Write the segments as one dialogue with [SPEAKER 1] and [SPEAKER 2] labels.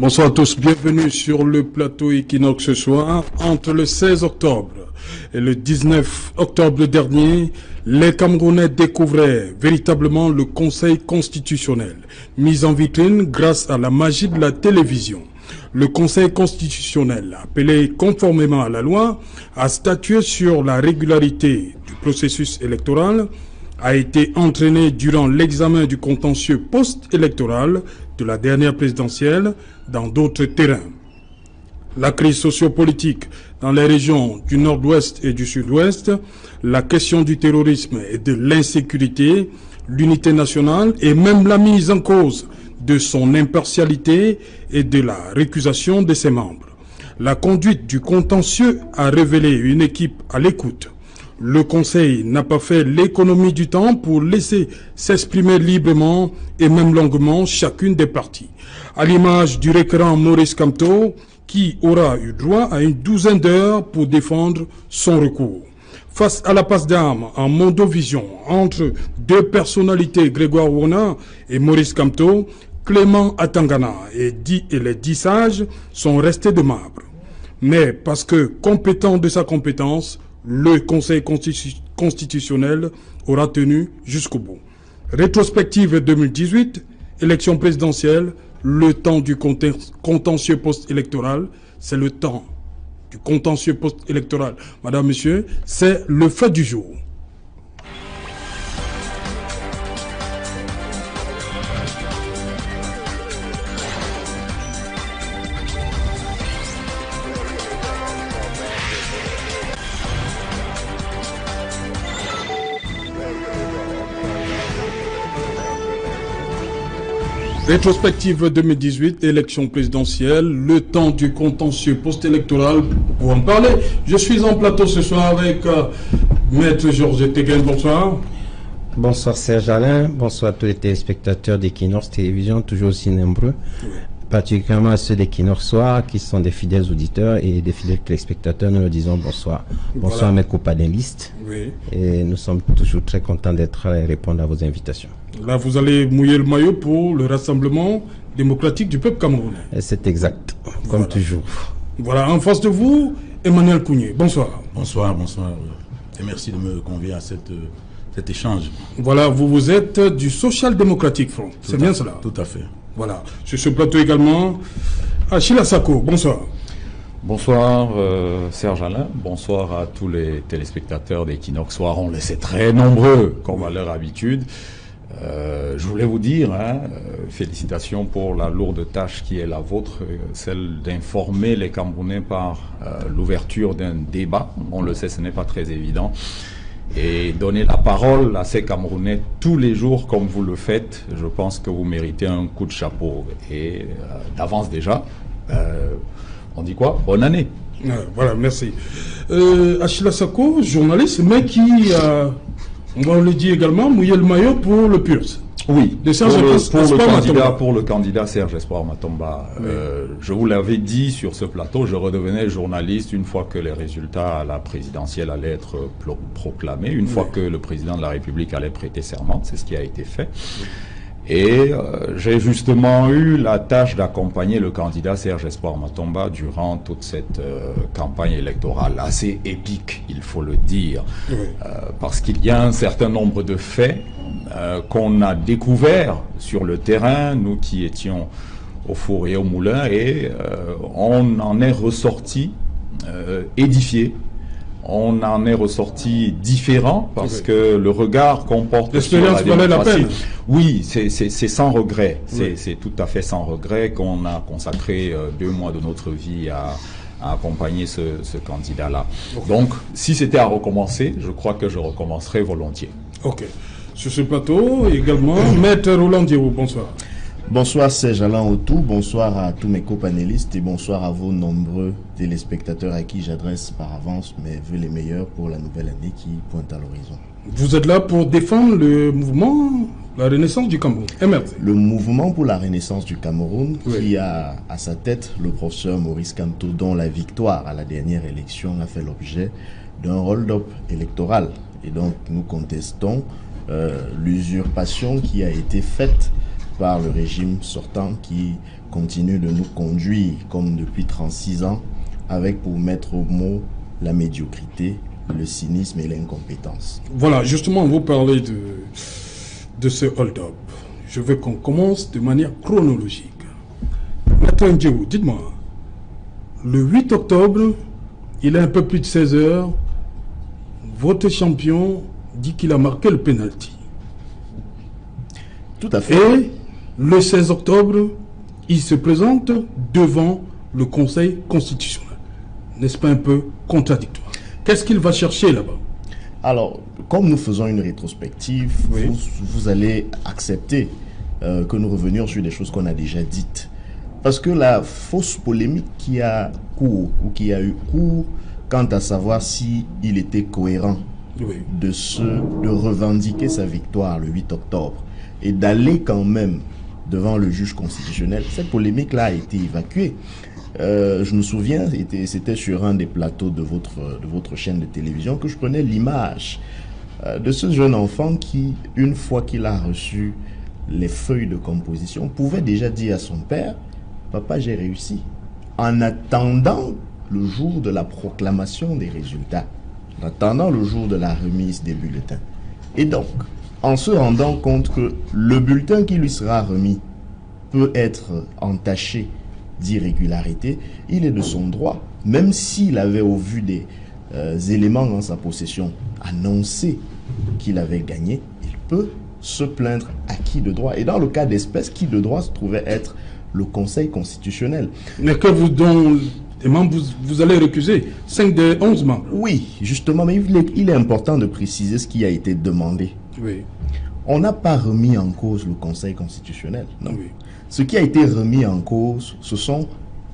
[SPEAKER 1] Bonsoir à tous, bienvenue sur le plateau Equinox ce soir. Entre le 16 octobre et le 19 octobre dernier, les Camerounais découvraient véritablement le Conseil constitutionnel, mis en vitrine grâce à la magie de la télévision. Le Conseil constitutionnel, appelé conformément à la loi, a statué sur la régularité du processus électoral, a été entraîné durant l'examen du contentieux post-électoral de la dernière présidentielle dans d'autres terrains. La crise sociopolitique dans les régions du nord-ouest et du sud-ouest, la question du terrorisme et de l'insécurité, l'unité nationale et même la mise en cause de son impartialité et de la récusation de ses membres. La conduite du contentieux a révélé une équipe à l'écoute. Le Conseil n'a pas fait l'économie du temps pour laisser s'exprimer librement et même longuement chacune des parties. À l'image du requérant Maurice Kamto, qui aura eu droit à une douzaine d'heures pour défendre son recours. Face à la passe d'armes en mondovision entre deux personnalités, Grégoire Wona et Maurice Kamto, Clément Atangana et les 10 sages sont restés de marbre. Mais parce que compétent de sa compétence, le Conseil constitutionnel aura tenu jusqu'au bout. Rétrospective 2018, élection présidentielle, le temps du contentieux post-électoral, c'est le temps du contentieux post-électoral. Madame, Monsieur, c'est le fait du jour. Rétrospective 2018, élection présidentielle, le temps du contentieux post-électoral. Pour en parler, je suis en plateau ce soir avec Maître Georges Tegen. Bonsoir.
[SPEAKER 2] Bonsoir Serge Alain, bonsoir à tous les téléspectateurs d'Equinox Télévision, toujours aussi nombreux, particulièrement à ceux d'Equinox Soir qui sont des fidèles auditeurs et des fidèles téléspectateurs. Nous leur disons bonsoir. Bonsoir voilà. À mes copanélistes. Oui. Et nous sommes toujours très contents d'être là et répondre à vos invitations.
[SPEAKER 1] Là, vous allez mouiller le maillot pour le Rassemblement démocratique du peuple camerounais.
[SPEAKER 2] C'est exact, comme toujours.
[SPEAKER 1] Voilà, en face de vous, Emmanuel Kounié. Bonsoir.
[SPEAKER 3] Bonsoir, bonsoir. Et merci de me convier à cet échange.
[SPEAKER 1] Voilà, vous êtes du Social Democratic Front. C'est bien cela?
[SPEAKER 3] Tout à fait.
[SPEAKER 1] Voilà. Sur ce plateau également, Achille Sako. Bonsoir.
[SPEAKER 4] Bonsoir Serge Alain, bonsoir à tous les téléspectateurs d'Equinox Soir. On les sait très nombreux, comme à leur habitude. Je voulais vous dire, félicitations pour la lourde tâche qui est la vôtre, celle d'informer les Camerounais par l'ouverture d'un débat. On le sait, ce n'est pas très évident. Et donner la parole à ces Camerounais tous les jours comme vous le faites, je pense que vous méritez un coup de chapeau. Et d'avance déjà, on dit quoi? Bonne année.
[SPEAKER 1] Voilà, merci. Achille Sako, journaliste, mais qui... on va le dire également, mouiller le maillot pour le PURS.
[SPEAKER 4] Oui, pour le candidat Serge Espoir Matomba. Oui. Je vous l'avais dit sur ce plateau, je redevenais journaliste une fois que les résultats à la présidentielle allaient être proclamés, une fois que le président de la République allait prêter serment, c'est ce qui a été fait. Oui. Et j'ai justement eu la tâche d'accompagner le candidat Serge Espoir Matomba durant toute cette campagne électorale assez épique, il faut le dire, oui. Parce qu'il y a un certain nombre de faits qu'on a découverts sur le terrain, nous qui étions au four et au moulin, et on en est ressorti édifié. On en est ressorti différent parce que le regard qu'on porte sur la démocratie, oui, c'est sans regret. Oui. C'est tout à fait sans regret qu'on a consacré 2 mois de notre vie à accompagner ce candidat-là. Okay. Donc, si c'était à recommencer, je crois que je recommencerais volontiers.
[SPEAKER 1] Ok. Sur ce plateau, également, Maître Roland Diéro, bonsoir.
[SPEAKER 5] Bonsoir Serge Alain Autou, bonsoir à tous mes copanélistes et bonsoir à vos nombreux téléspectateurs à qui j'adresse par avance mes vœux les meilleurs pour la nouvelle année qui pointe à l'horizon.
[SPEAKER 1] Vous êtes là pour défendre le mouvement La Renaissance du Cameroun, MRC.
[SPEAKER 5] Le mouvement pour la Renaissance du Cameroun, oui. Qui a à sa tête le professeur Maurice Kamto, dont la victoire à la dernière élection a fait l'objet d'un hold-up électoral. Et donc nous contestons l'usurpation qui a été faite par le régime sortant qui continue de nous conduire comme depuis 36 ans avec pour maître mot la médiocrité, le cynisme et l'incompétence.
[SPEAKER 1] Voilà, justement, vous parlez de ce hold-up. Je veux qu'on commence de manière chronologique. Maître Ndjéou, dites-moi, le 8 octobre, il est un peu plus de 16 heures, votre champion dit qu'il a marqué le penalty.
[SPEAKER 5] Tout à fait.
[SPEAKER 1] Et le 16 octobre, il se présente devant le Conseil constitutionnel. N'est-ce pas un peu contradictoire? Qu'est-ce qu'il va chercher là-bas?
[SPEAKER 5] Alors, comme nous faisons une rétrospective,
[SPEAKER 1] oui,
[SPEAKER 5] vous allez accepter que nous revenions sur des choses qu'on a déjà dites. Parce que la fausse polémique qui a cours, ou qui a eu cours, quant à savoir si il était cohérent
[SPEAKER 1] oui,
[SPEAKER 5] de revendiquer sa victoire le 8 octobre et d'aller quand même devant le juge constitutionnel, cette polémique-là a été évacuée. Je me souviens, c'était sur un des plateaux de votre chaîne de télévision que je prenais l'image de ce jeune enfant qui, une fois qu'il a reçu les feuilles de composition, pouvait déjà dire à son père: papa, j'ai réussi. En attendant le jour de la proclamation des résultats, en attendant le jour de la remise des bulletins. Et donc, en se rendant compte que le bulletin qui lui sera remis peut être entaché d'irrégularité, il est de son droit, même s'il avait, au vu des éléments en sa possession, annoncé qu'il avait gagné, il peut se plaindre à qui de droit. Et dans le cas d'espèce, qui de droit se trouvait être le Conseil constitutionnel.
[SPEAKER 1] Mais que dont les membres, vous allez récuser 5 des 11 membres.
[SPEAKER 5] Oui, justement, mais il est important de préciser ce qui a été demandé.
[SPEAKER 1] Oui.
[SPEAKER 5] On n'a pas remis en cause le Conseil constitutionnel, non.
[SPEAKER 1] Oui.
[SPEAKER 5] Ce qui a été remis en cause, ce sont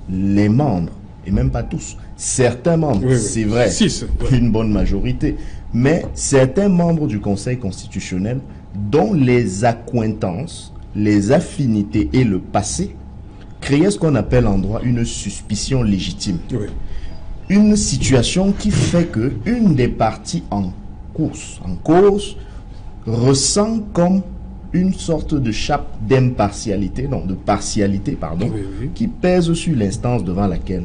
[SPEAKER 5] les membres, et même pas tous. Certains membres,
[SPEAKER 1] oui, oui,
[SPEAKER 5] c'est vrai,
[SPEAKER 1] 6, ouais,
[SPEAKER 5] une bonne majorité, mais certains membres du Conseil constitutionnel dont les accointances, les affinités et le passé créaient ce qu'on appelle en droit une suspicion légitime.
[SPEAKER 1] oui.
[SPEAKER 5] Une situation qui fait que une des parties en cause, ressent comme une sorte de chape d'impartialité, non, de partialité, pardon,
[SPEAKER 1] Oui, oui.
[SPEAKER 5] qui pèse sur l'instance devant laquelle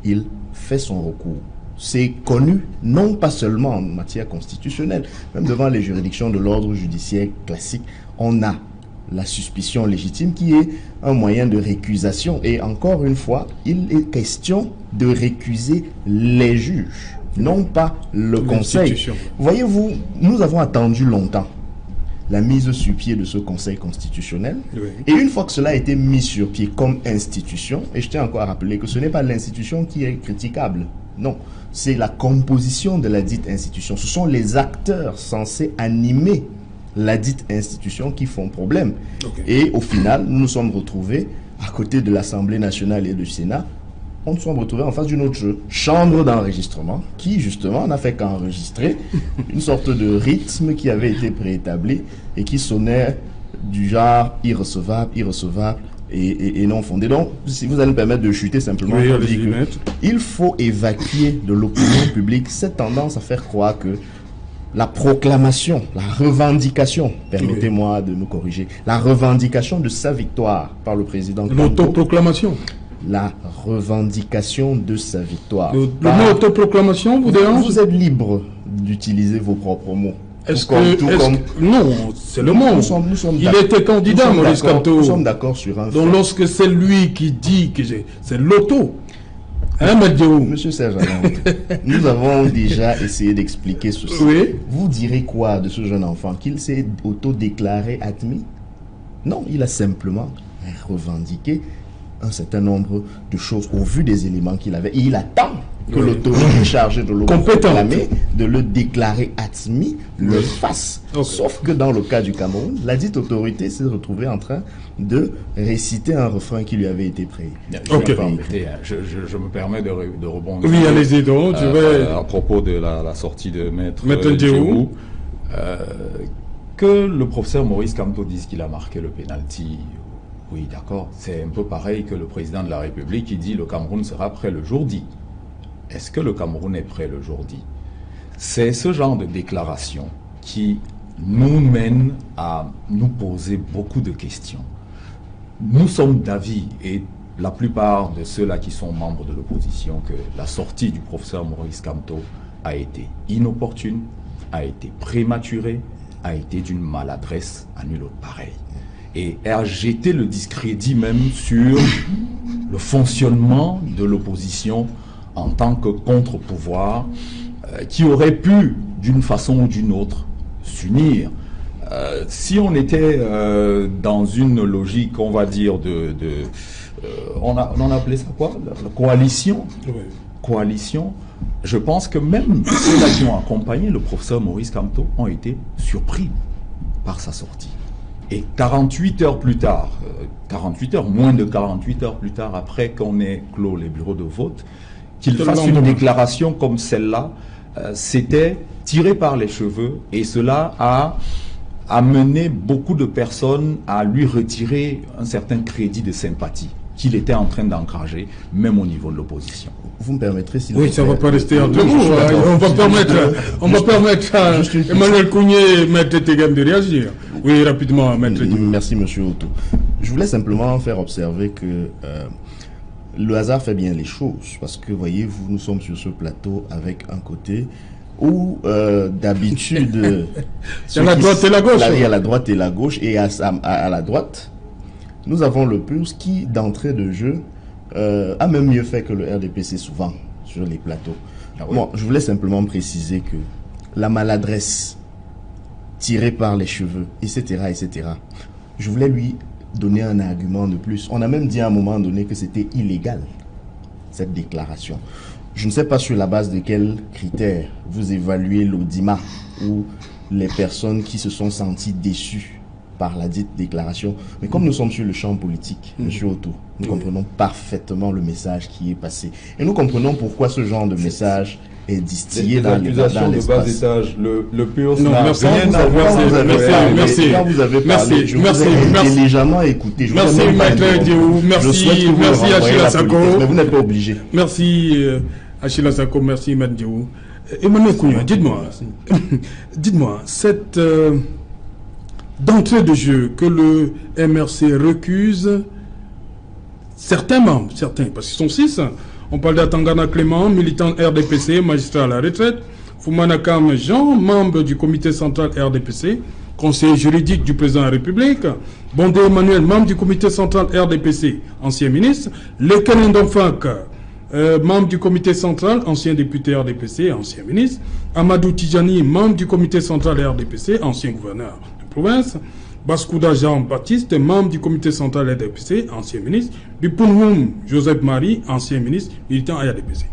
[SPEAKER 5] il fait son recours. C'est connu, non pas seulement en matière constitutionnelle, même devant les juridictions de l'ordre judiciaire classique, on a la suspicion légitime qui est un moyen de récusation. Et encore une fois, il est question de récuser les juges, non pas le Conseil. Voyez-vous, nous avons attendu longtemps la mise sur pied de ce Conseil constitutionnel.
[SPEAKER 1] Oui.
[SPEAKER 5] Et une fois que cela a été mis sur pied comme institution, et je tiens encore à rappeler que ce n'est pas l'institution qui est critiquable, non, c'est la composition de la dite institution. Ce sont les acteurs censés animer la dite institution qui font problème.
[SPEAKER 1] Okay.
[SPEAKER 5] Et au final, nous nous sommes retrouvés à côté de l'Assemblée nationale et du Sénat. On se sont retrouvés en face d'une autre chambre d'enregistrement qui justement n'a fait qu'enregistrer une sorte de rythme qui avait été préétabli et qui sonnait du genre irrecevable, irrecevable et non fondé. Donc, si vous allez me permettre de chuter simplement,
[SPEAKER 1] oui,
[SPEAKER 5] pour dire il faut évacuer de l'opinion publique cette tendance à faire croire que la proclamation, la revendication, permettez-moi de me corriger, la revendication de sa victoire par le président Kamto,
[SPEAKER 1] l'autoproclamation.
[SPEAKER 5] La revendication de sa victoire.
[SPEAKER 1] Le mot autoproclamation vous dérange?
[SPEAKER 5] Vous êtes libre d'utiliser vos propres mots.
[SPEAKER 1] Est-ce que non, c'est le mot. Il était candidat, Maurice Kamto.
[SPEAKER 5] Nous sommes d'accord sur un fait.
[SPEAKER 1] Donc lorsque c'est lui qui dit que c'est l'auto. Hein,
[SPEAKER 5] Monsieur Serge Alain, nous avons déjà essayé d'expliquer ceci.
[SPEAKER 1] Oui.
[SPEAKER 5] Vous direz quoi de ce jeune enfant? Qu'il s'est auto-déclaré admis? Non, il a simplement revendiqué un certain nombre de choses au vu des éléments qu'il avait. Et il attend que l'autorité chargée de le proclamer, de le déclarer admis, le fasse. Okay. Sauf que dans le cas du Cameroun, la dite autorité s'est retrouvée en train de réciter un refrain qui lui avait été prêt.
[SPEAKER 4] Je me permets de rebondir.
[SPEAKER 1] Oui, allez-y donc.
[SPEAKER 4] À propos de la sortie de Maître Ndjéou, que le professeur Maurice Kamto dise qu'il a marqué le penalty. Oui, d'accord. C'est un peu pareil que le président de la République qui dit le Cameroun sera prêt le jour dit. Est-ce que le Cameroun est prêt le jour dit? C'est ce genre de déclaration qui nous mène à nous poser beaucoup de questions. nous sommes d'avis, et la plupart de ceux-là qui sont membres de l'opposition, que la sortie du professeur Maurice Kamto a été inopportune, a été prématurée, a été d'une maladresse à nul autre pareil. Et a jeté le discrédit même sur le fonctionnement de l'opposition en tant que contre-pouvoir qui aurait pu, d'une façon ou d'une autre, s'unir. Si on était dans une logique, on va dire, on appelait ça quoi? La coalition. Oui. Coalition. Je pense que même ceux-là qui ont accompagné le professeur Maurice Kamto ont été surpris par sa sortie. Et 48 heures plus tard, moins de 48 heures plus tard, après qu'on ait clos les bureaux de vote, qu'il fasse une déclaration comme celle-là, c'était tiré par les cheveux, et cela a amené beaucoup de personnes à lui retirer un certain crédit de sympathie qu'il était en train d'encourager, même au niveau de l'opposition.
[SPEAKER 5] Vous me permettrez, s'il
[SPEAKER 1] oui, ça ne va pas rester entre vous. On va permettre à Emmanuel Kounié, Maître Tegem, de réagir. Oui, rapidement, Maître.
[SPEAKER 5] Merci, Monsieur Otto. Je voulais simplement faire observer que le hasard fait bien les choses. Parce que, voyez-vous, nous sommes sur ce plateau avec un côté où, d'habitude...
[SPEAKER 1] il y a la droite et la gauche.
[SPEAKER 5] Il y a la droite et la gauche. Et à la droite, nous avons le PURS qui, d'entrée de jeu, a même mieux fait que le RDPC souvent sur les plateaux. Ah oui. Bon, je voulais simplement préciser que la maladresse tirée par les cheveux, etc., etc., je voulais lui donner un argument de plus. On a même dit à un moment donné que c'était illégal, cette déclaration. Je ne sais pas sur la base de quels critères vous évaluez l'audimat ou les personnes qui se sont senties déçues par la dite déclaration. Mais comme nous sommes sur le champ politique, Monsieur Otto, nous comprenons parfaitement le message qui est passé. Et nous comprenons pourquoi ce genre de message est distillé dans
[SPEAKER 4] l'accusations de bas étage. Le PURS n'a rien à voir.
[SPEAKER 5] Quand vous avez parlé, je vous ai intelligemment écouté.
[SPEAKER 1] Merci, Maître Diou. Merci, Achille Asako.
[SPEAKER 5] Mais vous n'êtes pas obligé.
[SPEAKER 1] Merci, Achille Asako. Merci, Maître Diou. Emmanuel Kounié, dites-moi, cette... d'entrée de jeu que le MRC recuse certains membres, parce qu'ils sont 6. On parle d'Atangana Clément, militant RDPC, magistrat à la retraite. Foumanakam Jean, membre du comité central RDPC, conseiller juridique du président de la République. Bondé Emmanuel, membre du comité central RDPC, ancien ministre. Lekenen Domfak, membre du comité central, ancien député RDPC, ancien ministre. Amadou Tijani, membre du comité central RDPC, ancien gouverneur province. Baskouda Jean-Baptiste, membre du comité central RDPC, ancien ministre. Bipounhoum Joseph Marie, ancien ministre, militant à RDPC.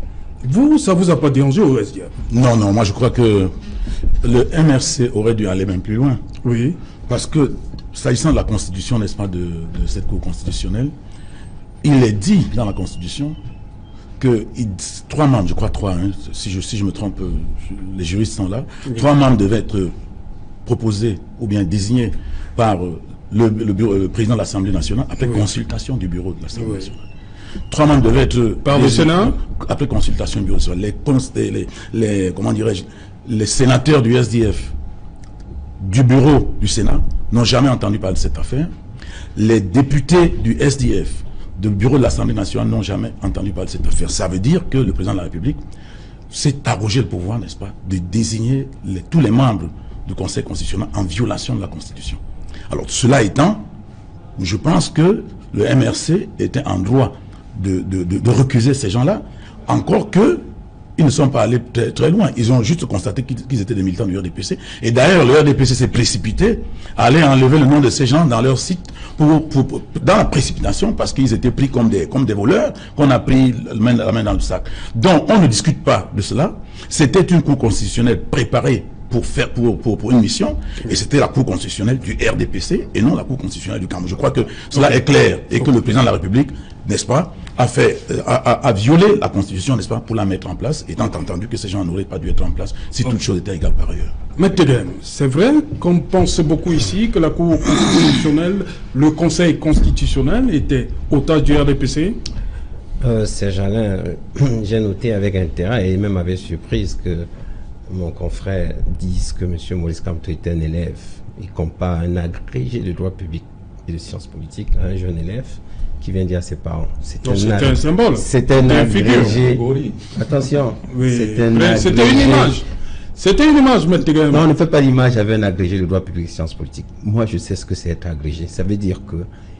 [SPEAKER 1] Vous, ça vous a pas dérangé au SDF?
[SPEAKER 3] Non, moi je crois que le MRC aurait dû aller même plus loin.
[SPEAKER 1] Oui.
[SPEAKER 3] Parce que, s'agissant de la constitution, n'est-ce pas, de cette cour constitutionnelle, il est dit dans la constitution que 3 membres, je crois 3, hein, si je me trompe, les juristes sont là, oui. 3 membres devaient être proposé ou bien désigné par le président de l'Assemblée nationale après consultation du bureau de l'Assemblée nationale. 3 membres devaient être
[SPEAKER 1] par le Sénat
[SPEAKER 3] après consultation du bureau national. Comment dirais-je, les sénateurs du SDF du bureau du Sénat n'ont jamais entendu parler de cette affaire. Les députés du SDF du bureau de l'Assemblée nationale n'ont jamais entendu parler de cette affaire. Ça veut dire que le président de la République s'est arrogé le pouvoir, n'est-ce pas, de désigner tous les membres du Conseil constitutionnel en violation de la Constitution. Alors, cela étant, je pense que le MRC était en droit de recuser ces gens-là, encore que ils ne sont pas allés très, très loin. Ils ont juste constaté qu'ils étaient des militants du RDPC. Et d'ailleurs, le RDPC s'est précipité à aller enlever le nom de ces gens dans leur site dans la précipitation, parce qu'ils étaient pris comme des voleurs, qu'on a pris la main dans le sac. Donc, on ne discute pas de cela. C'était une cour constitutionnelle préparée pour une mission, et c'était la Cour constitutionnelle du RDPC et non la Cour constitutionnelle du Cameroun. Je crois que cela est clair, et que le président de la République, n'est-ce pas, a violé la Constitution, n'est-ce pas, pour la mettre en place, étant entendu que ces gens n'auraient pas dû être en place si toute chose était égale par ailleurs.
[SPEAKER 1] Maître Tegem, c'est vrai qu'on pense beaucoup ici que la Cour constitutionnelle, le Conseil constitutionnel était otage du RDPC?
[SPEAKER 2] Serge Alain, j'ai noté avec intérêt et même avec surprise que mon confrère dise que M. Maurice Kamto est un élève et compare un agrégé de droit public et de sciences politiques, un jeune élève qui vient dire à ses parents.
[SPEAKER 1] C'était un symbole.
[SPEAKER 2] C'était un agrégé. Attention.
[SPEAKER 1] Oui. C'était une image. C'était une image, Maître Gaël.
[SPEAKER 2] Non, on ne fait pas l'image avec un agrégé de droit public et sciences politiques. Moi, je sais ce que c'est être agrégé. Ça veut dire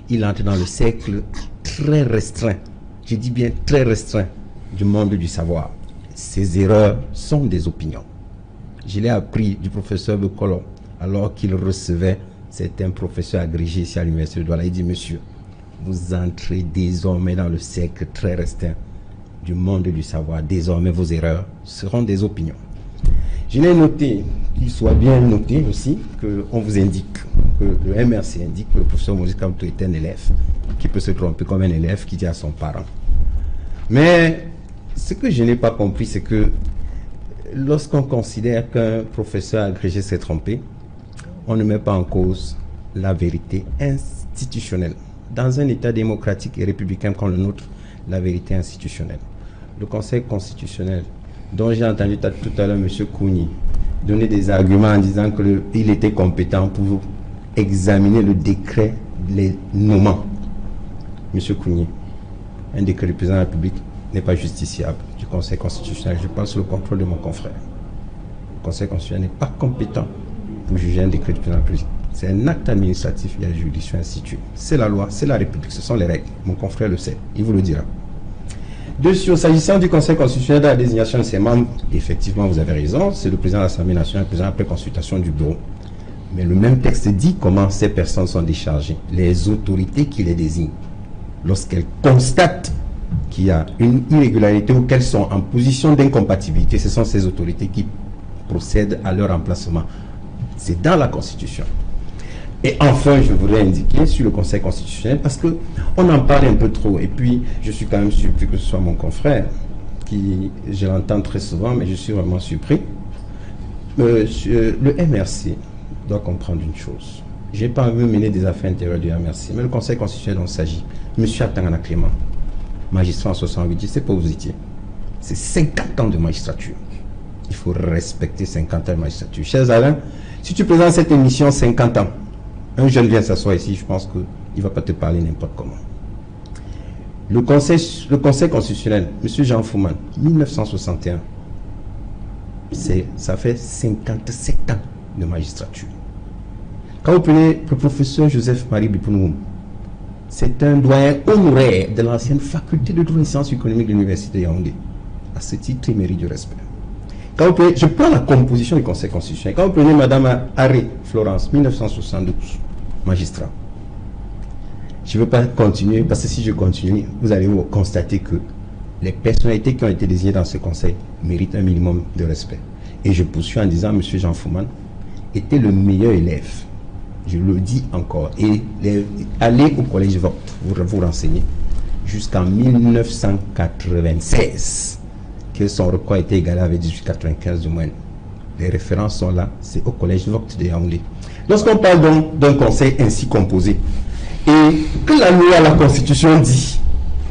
[SPEAKER 2] qu'il entre dans le cercle très restreint, je dis bien très restreint, du monde du savoir. Ses erreurs sont des opinions. Je l'ai appris du professeur Becolon, alors qu'il recevait certains professeurs agrégés ici à l'université de Douala. Il dit, monsieur, vous entrez désormais dans le cercle très restreint du monde du savoir. Désormais, vos erreurs seront des opinions. Je l'ai noté, qu'il soit bien noté aussi, qu'on vous indique, que le MRC indique que le professeur Moïse Kamto est un élève qui peut se tromper comme un élève qui dit à son parent. Mais ce que je n'ai pas compris, c'est que lorsqu'on considère qu'un professeur agrégé s'est trompé, on ne met pas en cause la vérité institutionnelle. Dans un État démocratique et républicain comme le nôtre, la vérité institutionnelle. Le Conseil constitutionnel, dont j'ai entendu tout à l'heure M. Kouni donner des arguments en disant qu'il était compétent pour examiner le décret, les nommants. M. Kouni, un décret du président de la République n'est pas justiciable du Conseil constitutionnel. Je parle sous le contrôle de mon confrère. Le Conseil constitutionnel n'est pas compétent pour juger un décret du président de la République. C'est un acte administratif, il y a juridiction instituée. C'est la loi, c'est la République, ce sont les règles. Mon confrère le sait, il vous le dira. Dessus, s'agissant du Conseil constitutionnel de la désignation de ses membres, effectivement, vous avez raison, c'est le président de l'Assemblée nationale, le président après consultation du bureau. Mais le même texte dit comment ces personnes sont déchargées. Les autorités qui les désignent, lorsqu'elles constatent qu'il y a une irrégularité ou qu'elles sont en position d'incompatibilité, ce sont ces autorités qui procèdent à leur remplacement. C'est dans la Constitution. Et enfin, je voudrais indiquer sur le Conseil constitutionnel, parce qu'on en parle un peu trop, et puis je suis quand même surpris que ce soit mon confrère, qui, je l'entends très souvent, mais je suis vraiment surpris. Le MRC doit comprendre une chose. Je n'ai pas envie de mener des affaires intérieures du MRC, mais le Conseil constitutionnel dont il s'agit, M. Atangana Clément, magistrat en 68, je ne sais pas où vous étiez. C'est 50 ans de magistrature. Il faut respecter 50 ans de magistrature. Cher Alain, si tu présentes cette émission 50 ans, un jeune vient s'asseoir ici, je pense qu'il ne va pas te parler n'importe comment. Le Conseil constitutionnel, M. Jean Fouman, 1961, ça fait 57 ans de magistrature. Quand vous prenez le professeur Joseph-Marie Bipounoum, c'est un doyen honoraire de l'ancienne faculté de droit et sciences économiques de l'université de Yaoundé. À ce titre, il mérite du respect. Quand vous prenez, je prends la composition du Conseil constitutionnel. Quand vous prenez Mme Harry Florence, 1972, magistrat. Je ne veux pas continuer, parce que si je continue, vous allez vous constater que les personnalités qui ont été désignées dans ce conseil méritent un minimum de respect. Et je poursuis en disant, M. Jean Fouman était le meilleur élève. Je le dis encore. Et allez au collège Vogt, vous renseignez, jusqu'en 1996, que son record était égalé avec 1895 de moyenne. Les références sont là, c'est au collège Vogt de Yaoundé. Lorsqu'on parle donc d'un conseil ainsi composé, et que la loi, la Constitution dit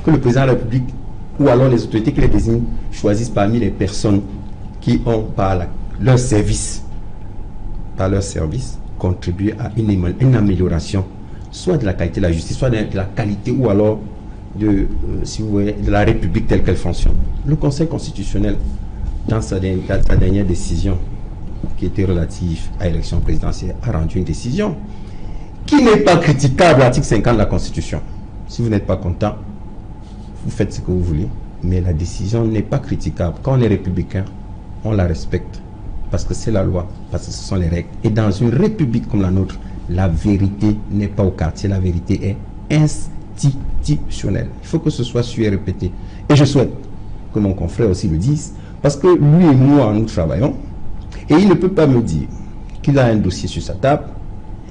[SPEAKER 2] que le président de la République, ou alors les autorités qui les désignent, choisissent parmi les personnes qui ont, par leur service, contribué à une amélioration, soit de la qualité de la justice, soit de la qualité, ou alors si vous voulez, de la République telle qu'elle fonctionne. Le Conseil constitutionnel, dans sa dernière décision, qui était relative à l'élection présidentielle, a rendu une décision qui n'est pas critiquable, l'article 50 de la Constitution. Si vous n'êtes pas content, vous faites ce que vous voulez, mais la décision n'est pas critiquable. Quand on est républicain, on la respecte, parce que c'est la loi, parce que ce sont les règles. Et dans une république comme la nôtre, la vérité n'est pas au quartier, la vérité est institutionnelle. Il faut que ce soit su et répété. Et je souhaite que mon confrère aussi le dise, parce que lui et moi, nous travaillons, et il ne peut pas me dire qu'il a un dossier sur sa table,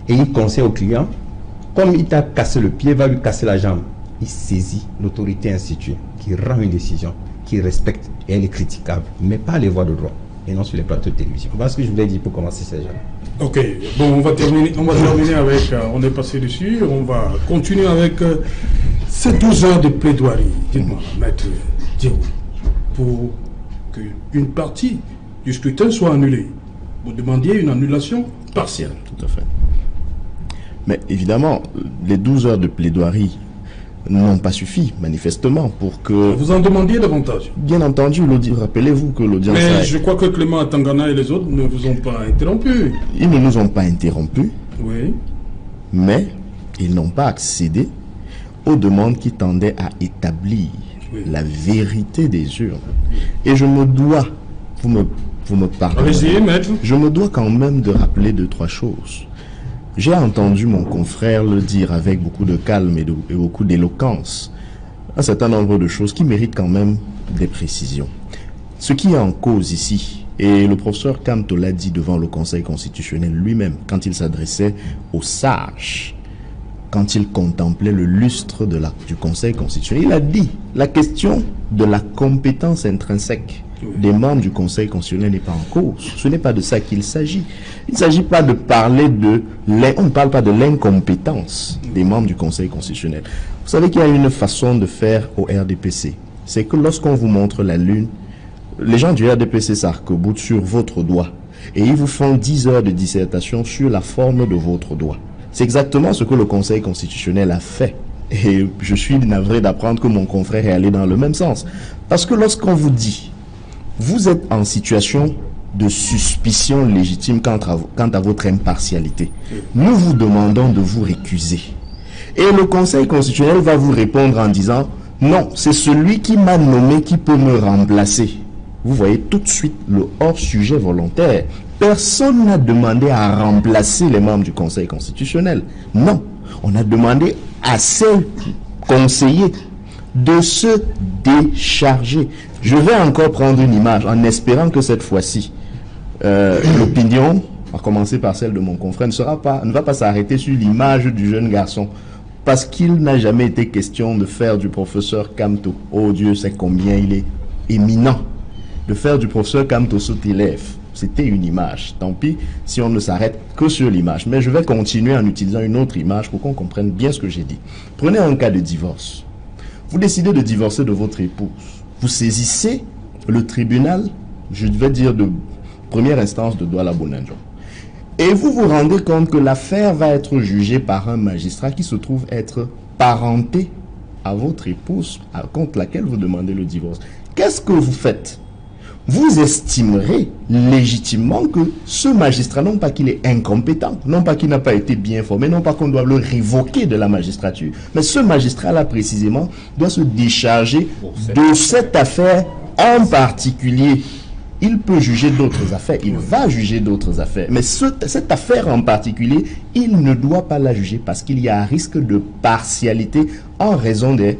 [SPEAKER 2] et il conseille au client, comme il t'a cassé le pied, va lui casser la jambe. Il saisit l'autorité instituée qui rend une décision, qui respecte, et elle est critiquable, mais pas les voies de droit, et non sur les plateaux de télévision. Voilà ce que je voulais dire pour commencer ces gens.
[SPEAKER 1] Ok, bon, on va terminer avec, on est passé dessus, on va continuer avec ces 12 heures de plaidoirie. Dites-moi, maître Diaw, pour qu'une partie du scrutin soit annulée. Vous demandiez une annulation partielle.
[SPEAKER 5] Tout à fait. Mais évidemment, les 12 heures de plaidoirie n'ont pas suffi, manifestement, pour que...
[SPEAKER 1] Vous en demandiez davantage?
[SPEAKER 5] Bien entendu, rappelez-vous que l'audience...
[SPEAKER 1] Mais je crois que Clément Atangana et les autres ne vous ont pas interrompu.
[SPEAKER 5] Ils ne nous ont pas interrompus,
[SPEAKER 1] Oui.
[SPEAKER 5] mais ils n'ont pas accédé aux demandes qui tendaient à établir la vérité des urnes. Et je me dois, vous me parlez,
[SPEAKER 1] Allez-y, maître.
[SPEAKER 5] je me dois quand même de rappeler 2-3 choses. J'ai entendu mon confrère le dire avec beaucoup de calme et beaucoup d'éloquence. Un certain nombre de choses qui méritent quand même des précisions. Ce qui est en cause ici, et le professeur Kamto l'a dit devant le Conseil constitutionnel lui-même, quand il s'adressait aux sages, quand il contemplait le lustre du Conseil constitutionnel, il a dit la question de la compétence intrinsèque des membres du Conseil constitutionnel n'est pas en cause. Ce n'est pas de ça qu'il s'agit. Il ne s'agit pas de parler on ne parle pas de l'incompétence des membres du Conseil constitutionnel. Vous savez qu'il y a une façon de faire au RDPC. C'est que lorsqu'on vous montre la lune, les gens du RDPC s'arc-boutent sur votre doigt et ils vous font 10 heures de dissertation sur la forme de votre doigt. C'est exactement ce que le Conseil constitutionnel a fait. Et je suis navré d'apprendre que mon confrère est allé dans le même sens. Parce que lorsqu'on vous dit, vous êtes en situation de suspicion légitime quant à votre impartialité, nous vous demandons de vous récuser. Et le Conseil constitutionnel va vous répondre en disant, non, c'est celui qui m'a nommé qui peut me remplacer. Vous voyez tout de suite le hors-sujet volontaire. Personne n'a demandé à remplacer les membres du Conseil constitutionnel. Non, on a demandé à ces conseillers de se décharger. Je vais encore prendre une image en espérant que cette fois-ci, l'opinion, à commencer par celle de mon confrère, ne va pas s'arrêter sur l'image du jeune garçon. Parce qu'il n'a jamais été question de faire du professeur Kamto, oh Dieu sait combien il est éminent, de faire du professeur Kamto cet élève. C'était une image. Tant pis si on ne s'arrête que sur l'image. Mais je vais continuer en utilisant une autre image pour qu'on comprenne bien ce que j'ai dit. Prenez un cas de divorce. Vous décidez de divorcer de votre épouse. Vous saisissez le tribunal, je vais dire de première instance de Douala Bonanjo. Et vous vous rendez compte que l'affaire va être jugée par un magistrat qui se trouve être parenté à votre épouse contre laquelle vous demandez le divorce. Qu'est-ce que vous faites? Vous estimerez légitimement que ce magistrat, non pas qu'il est incompétent, non pas qu'il n'a pas été bien formé, non pas qu'on doit le révoquer de la magistrature, mais ce magistrat-là précisément doit se décharger de cette affaire en particulier. Il peut juger d'autres affaires, il va juger d'autres affaires, mais cette affaire en particulier, il ne doit pas la juger parce qu'il y a un risque de partialité en raison des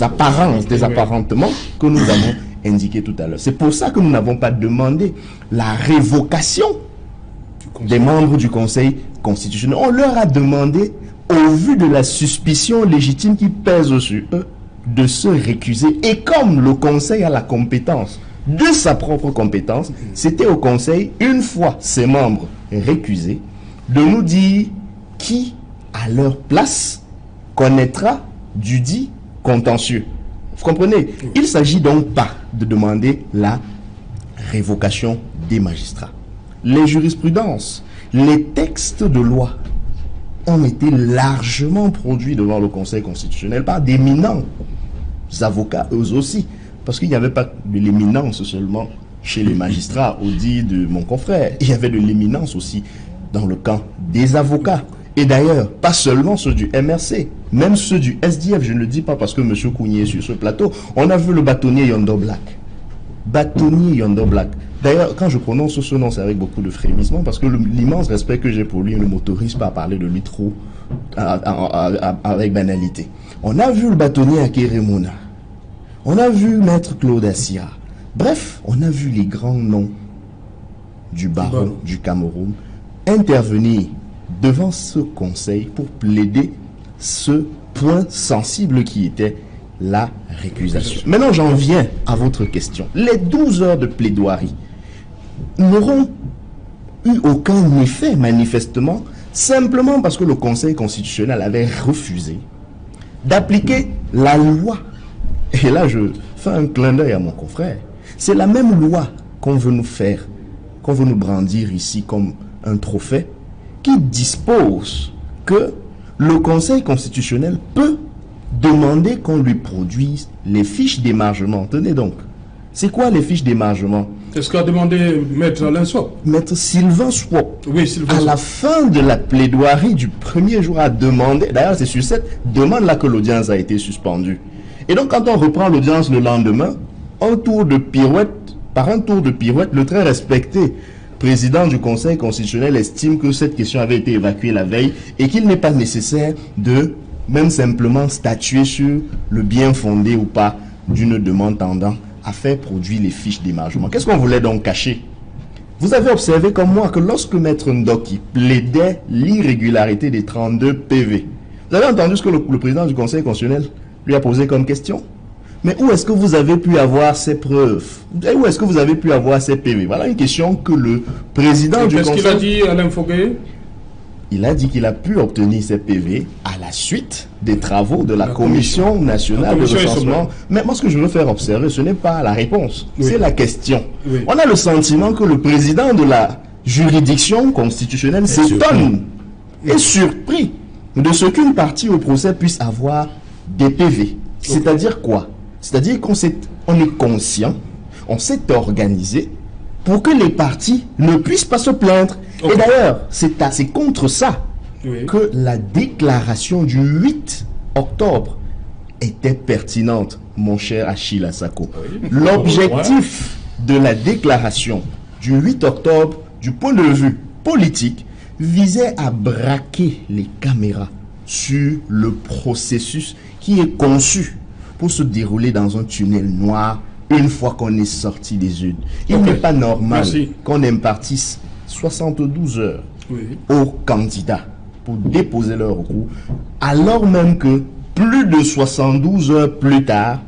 [SPEAKER 5] apparences, des apparentements que nous avons indiqué tout à l'heure. C'est pour ça que nous n'avons pas demandé la révocation des membres du Conseil constitutionnel. On leur a demandé, au vu de la suspicion légitime qui pèse sur eux, de se récuser. Et comme le Conseil a la compétence de sa propre compétence, c'était au Conseil, une fois ses membres récusés, de nous dire qui, à leur place, connaîtra du dit contentieux. Vous comprenez? Il ne s'agit donc pas de demander la révocation des magistrats. Les jurisprudences, les textes de loi ont été largement produits devant le Conseil constitutionnel par d'éminents avocats, eux aussi. Parce qu'il n'y avait pas de l'éminence seulement chez les magistrats, au dit de mon confrère. Il y avait de l'éminence aussi dans le camp des avocats. Et d'ailleurs, pas seulement ceux du MRC, même ceux du SDF, je ne le dis pas parce que M. Kougny est sur ce plateau. On a vu le bâtonnier Yondo Black. Bâtonnier Yondo Black. D'ailleurs, quand je prononce ce nom, c'est avec beaucoup de frémissement parce que l'immense respect que j'ai pour lui ne m'autorise pas à parler de lui trop avec banalité. On a vu le bâtonnier Akeremona. On a vu Maître Claude Assira. Bref, on a vu les grands noms du barreau du Cameroun intervenir devant ce conseil pour plaider ce point sensible qui était la récusation. Maintenant, j'en viens à votre question. Les 12 heures de plaidoirie n'auront eu aucun effet, manifestement, simplement parce que le Conseil constitutionnel avait refusé d'appliquer la loi. Et là, je fais un clin d'œil à mon confrère. C'est la même loi qu'on veut nous faire, qu'on veut nous brandir ici comme un trophée, qui dispose que le Conseil constitutionnel peut demander qu'on lui produise les fiches d'émargement. Tenez donc, c'est quoi les fiches d'émargement?
[SPEAKER 1] C'est ce qu'a demandé Maître Alain Swap.
[SPEAKER 5] Maître Sylvain Swap,
[SPEAKER 1] Oui, Sylvain
[SPEAKER 5] à
[SPEAKER 1] Swap.
[SPEAKER 5] la fin de la plaidoirie du premier jour, a demandé, d'ailleurs c'est sur cette demande-là que l'audience a été suspendue. Et donc quand on reprend l'audience le lendemain, par un tour de pirouette, le très respecté président du Conseil constitutionnel estime que cette question avait été évacuée la veille et qu'il n'est pas nécessaire de même simplement statuer sur le bien fondé ou pas d'une demande tendant à faire produire les fiches d'émargement. Qu'est-ce qu'on voulait donc cacher? Vous avez observé comme moi que lorsque Maître Ndoki plaidait l'irrégularité des 32 PV, vous avez entendu ce que le président du Conseil constitutionnel lui a posé comme question? Mais où est-ce que vous avez pu avoir ces preuves? Et où est-ce que vous avez pu avoir ces PV? Voilà une question que le président du Conseil...
[SPEAKER 1] Qu'est-ce qu'il a dit, Alain Foguet?
[SPEAKER 5] Il a dit qu'il a pu obtenir ces PV à la suite des travaux de la Commission nationale de recensement. Mais moi, ce que je veux faire observer, ce n'est pas la réponse, c'est la question.
[SPEAKER 1] Oui.
[SPEAKER 5] On a le sentiment que le président de la juridiction constitutionnelle s'étonne et surpris de ce qu'une partie au procès puisse avoir des PV. C'est-à-dire quoi? C'est-à-dire qu'on est conscient, on s'est organisé pour que les parties ne puissent pas se plaindre. Et d'ailleurs, c'est contre ça que la déclaration du 8 octobre était pertinente, mon cher Achille Asako. L'objectif de la déclaration du 8 octobre, du point de vue politique, visait à braquer les caméras sur le processus qui est conçu pour se dérouler dans un tunnel noir une fois qu'on est sorti des urnes. Il n'est pas normal qu'on impartisse 72 heures aux candidats pour déposer leur recours, alors même que plus de 72 heures plus tard,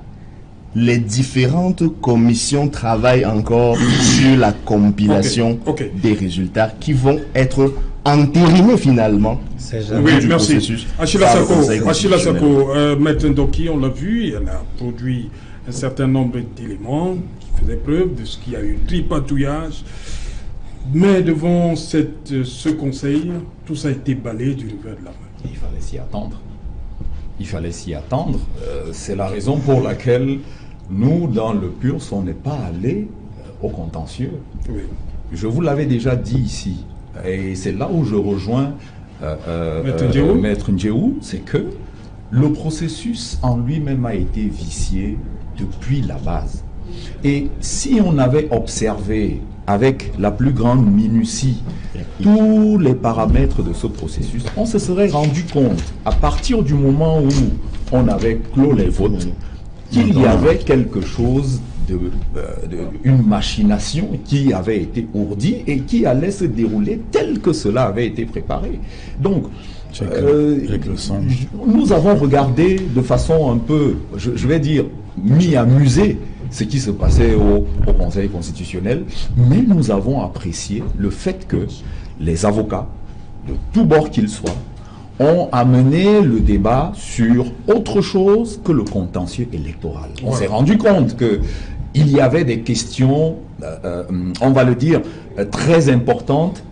[SPEAKER 5] les différentes commissions travaillent encore sur la compilation des résultats qui vont être entérinés finalement.
[SPEAKER 1] Oui, merci. Achille Asako, Maître Ndoki, on l'a vu, elle a produit un certain nombre d'éléments qui faisaient preuve de ce qu'il y a eu tripatouillage. Mais devant ce conseil, tout ça a été balayé du revers de la main.
[SPEAKER 4] Il fallait s'y attendre. Il fallait s'y attendre. C'est la raison pour laquelle nous, dans le PURS, on n'est pas allé au contentieux.
[SPEAKER 1] Oui.
[SPEAKER 4] Je vous l'avais déjà dit ici, et c'est là où je rejoins Maître Ndjeou, c'est que le processus en lui-même a été vicié depuis la base. Et si on avait observé avec la plus grande minutie tous les paramètres de ce processus, on se serait rendu compte, à partir du moment où on avait clos les votes, qu'il y avait quelque chose une machination qui avait été ourdie et qui allait se dérouler tel que cela avait été préparé. Donc, nous avons regardé de façon un peu, je vais dire, mi-amusée ce qui se passait au Conseil constitutionnel, mais nous avons apprécié le fait que les avocats, de tous bords qu'ils soient, ont amené le débat sur autre chose que le contentieux électoral. On s'est rendu compte que il y avait des questions, on va le dire, très importantes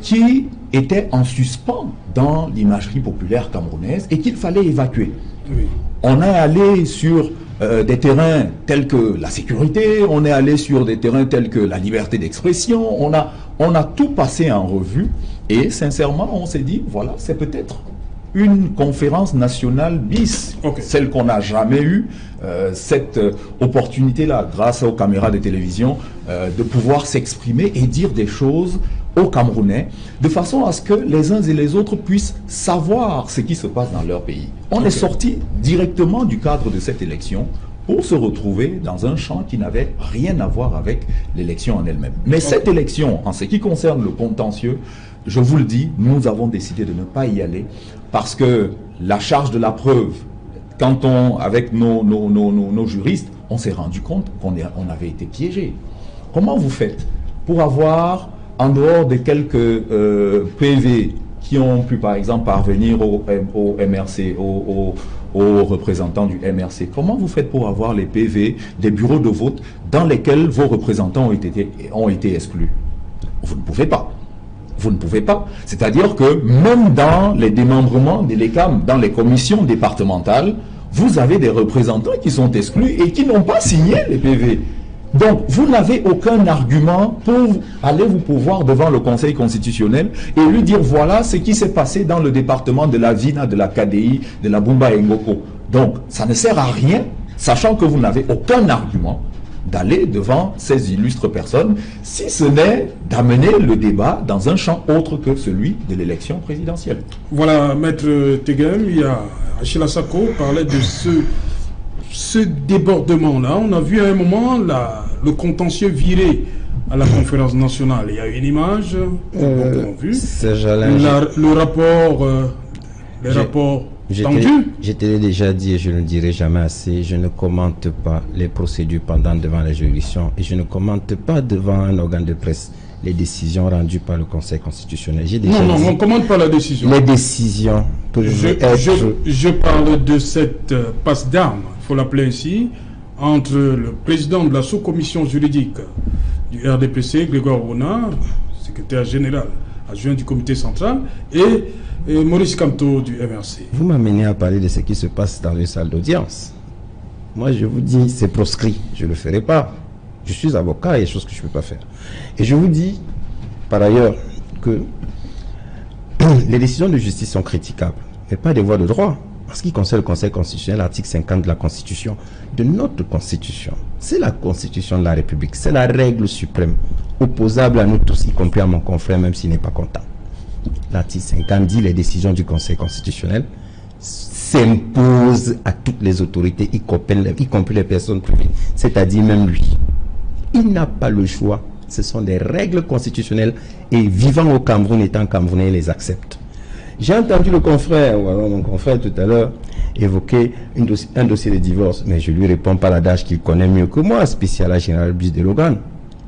[SPEAKER 4] qui étaient en suspens dans l'imagerie populaire camerounaise et qu'il fallait évacuer. Oui. On est allé sur des terrains tels que la sécurité, on est allé sur des terrains tels que la liberté d'expression, on a tout passé en revue et sincèrement on s'est dit, voilà, c'est peut-être une conférence nationale bis, celle qu'on n'a jamais eue, cette opportunité-là, grâce aux caméras de télévision, de pouvoir s'exprimer et dire des choses aux Camerounais, de façon à ce que les uns et les autres puissent savoir ce qui se passe dans leur pays. On est sorti directement du cadre de cette élection pour se retrouver dans un champ qui n'avait rien à voir avec l'élection en elle-même. Mais cette élection, en ce qui concerne le contentieux, je vous le dis, nous avons décidé de ne pas y aller parce que la charge de la preuve, quand avec nos juristes, on s'est rendu compte qu'on avait été piégé. Comment vous faites pour avoir, en dehors de quelques PV qui ont pu par exemple parvenir au MRC, aux représentants du MRC, comment vous faites pour avoir les PV des bureaux de vote dans lesquels vos représentants ont été exclus? Vous ne pouvez pas. Vous ne pouvez pas. C'est-à-dire que même dans les démembrements de l'ECAM, dans les commissions départementales, vous avez des représentants qui sont exclus et qui n'ont pas signé les PV. Donc, vous n'avez aucun argument pour aller vous pouvoir devant le Conseil constitutionnel et lui dire voilà ce qui s'est passé dans le département de la Vina, de la KDI, de la Bumba et Ngoko. Donc, ça ne sert à rien, sachant que vous n'avez aucun argument d'aller devant ces illustres personnes, si ce n'est d'amener le débat dans un champ autre que celui de l'élection présidentielle.
[SPEAKER 1] Voilà, Maître Tegem, il y a Achille Sako parlait de ce débordement-là. On a vu à un moment le contentieux virer à la conférence nationale. Il y a une image, vu. Le rapport, les rapports tendus.
[SPEAKER 2] Je te l'ai déjà dit et je ne le dirai jamais assez, je ne commente pas les procédures pendantes devant la juridiction et je ne commente pas devant un organe de presse les décisions rendues par le Conseil constitutionnel.
[SPEAKER 1] Non, on ne commente pas la décision.
[SPEAKER 2] Les décisions peuvent
[SPEAKER 1] je parle de cette passe d'armes, il faut l'appeler ainsi, entre le président de la sous-commission juridique du RDPC, Grégoire Rona, secrétaire général adjoint du comité central, et Maurice Kamto du MRC.
[SPEAKER 2] Vous m'amenez à parler de ce qui se passe dans les salles d'audience. Moi, je vous dis, c'est proscrit. Je ne le ferai pas. Je suis avocat, il y a des choses que je ne peux pas faire. Et je vous dis, par ailleurs, que les décisions de justice sont critiquables, mais pas des voies de droit. En ce qui concerne le Conseil constitutionnel, l'article 50 de la Constitution, de notre Constitution, c'est la Constitution de la République, c'est la règle suprême, opposable à nous tous, y compris à mon confrère, même s'il n'est pas content. L'article 50 dit les décisions du Conseil constitutionnel s'imposent à toutes les autorités, y compris les personnes privées, c'est-à-dire même lui. Il n'a pas le choix. Ce sont des règles constitutionnelles et vivant au Cameroun, étant Camerounais, il les accepte. J'ai entendu mon confrère tout à l'heure évoquer un dossier de divorce, mais je lui réponds par l'adage qu'il connaît mieux que moi, spécial général Bus de Logan.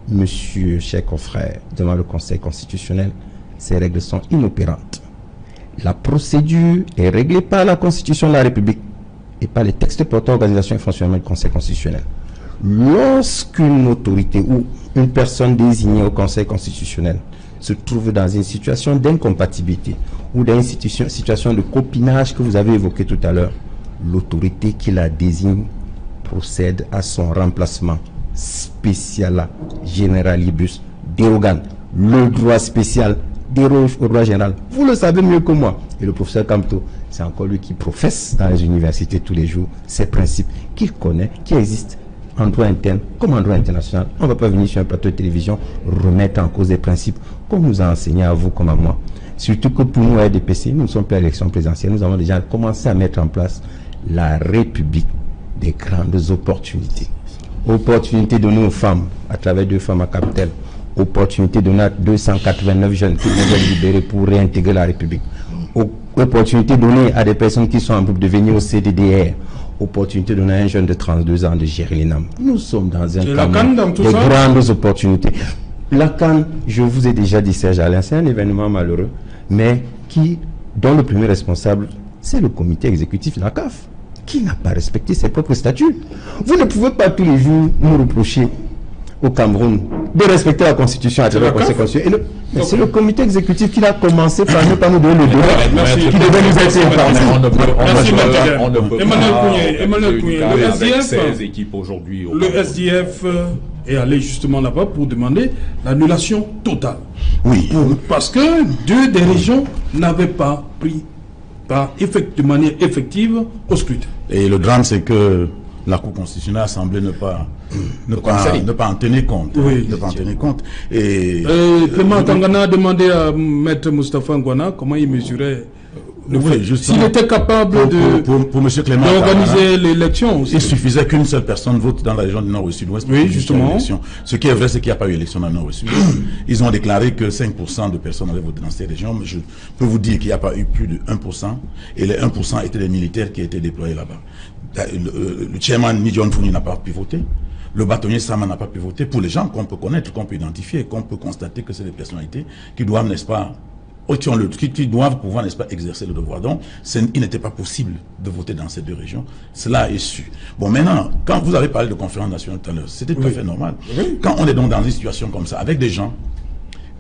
[SPEAKER 2] Monsieur, cher confrère, devant le Conseil constitutionnel, ces règles sont inopérantes. La procédure est réglée par la Constitution de la République et par les textes portant organisation et fonctionnement du Conseil constitutionnel. Lorsqu'une autorité ou une personne désignée au Conseil constitutionnel se trouve dans une situation d'incompatibilité ou dans une situation de copinage que vous avez évoqué tout à l'heure, l'autorité qui la désigne procède à son remplacement spécial généralibus dérogant. Le droit spécial déroge au droit général. Vous le savez mieux que moi. Et le professeur Kamto, c'est encore lui qui professe dans les universités tous les jours ces principes qu'il connaît, qui existent en droit interne comme en droit international. On ne va pas venir sur un plateau de télévision remettre en cause des principes qu'on nous a enseignés à vous comme à moi. Surtout que pour nous, à RDPC, nous ne sommes plus à l'élection présidentielle. Nous avons déjà commencé à mettre en place la République des grandes opportunités. Opportunité donnée aux femmes à travers 2 femmes à Cap-Tel. Opportunité donnée à 289 jeunes qui vont être libérés pour réintégrer la République. Opportunité donnée à des personnes qui sont en groupe de venir au CDDR. Opportunité donnée à un jeune de 32 ans de gérer les NAM. Nous sommes dans un cadre de grandes opportunités. La CAN, je vous ai déjà dit, Serge Alain, c'est un événement malheureux, mais dont le premier responsable, c'est le comité exécutif de la CAF, qui n'a pas respecté ses propres statuts. Vous ne pouvez pas tous les jours nous reprocher au Cameroun de respecter la Constitution à travers le Conseil constitutionnel. Mais c'est le comité exécutif qui a commencé par ne pas nous donner le droit, qui devait nous être informé.
[SPEAKER 4] On ne peut pas.
[SPEAKER 1] Emmanuel Kouye,
[SPEAKER 4] le
[SPEAKER 1] SDF est allé justement là-bas pour demander l'annulation totale.
[SPEAKER 3] Oui.
[SPEAKER 1] Parce que 2 des régions n'avaient pas pris part de manière effective au scrutin.
[SPEAKER 3] Et le drame, c'est que la Cour constitutionnelle a semblé ne pas en tenir compte.
[SPEAKER 1] Oui,
[SPEAKER 3] ne pas en tenir compte. Et
[SPEAKER 1] Clément Tangana a demandé à Maître Moustapha Ngwana comment il mesurait s'il était capable
[SPEAKER 3] pour Monsieur Clément
[SPEAKER 1] d'organiser l'élection.
[SPEAKER 3] Il suffisait qu'une seule personne vote dans la région du Nord et Sud-Ouest.
[SPEAKER 1] Oui, justement.
[SPEAKER 3] Ce qui est vrai, c'est qu'il n'y a pas eu élection dans le Nord et Sud-Ouest. Ils ont déclaré que 5% de personnes avaient voté dans ces régions, mais je peux vous dire qu'il n'y a pas eu plus de 1%, et les 1% étaient des militaires qui étaient déployés là-bas. Le chairman Nidjon Founi n'a pas pu voter. Le bâtonnier Sama n'a pas pu voter. Pour les gens qu'on peut connaître, qu'on peut identifier, qu'on peut constater que c'est des personnalités qui doivent, n'est-ce pas, qui doivent pouvoir, n'est-ce pas, exercer le devoir. Donc, il n'était pas possible de voter dans ces 2 régions. Cela est su. Bon, maintenant, quand vous avez parlé de conférence nationale tout à l'heure, c'était tout à fait normal. Quand on est donc dans une situation comme ça, avec des gens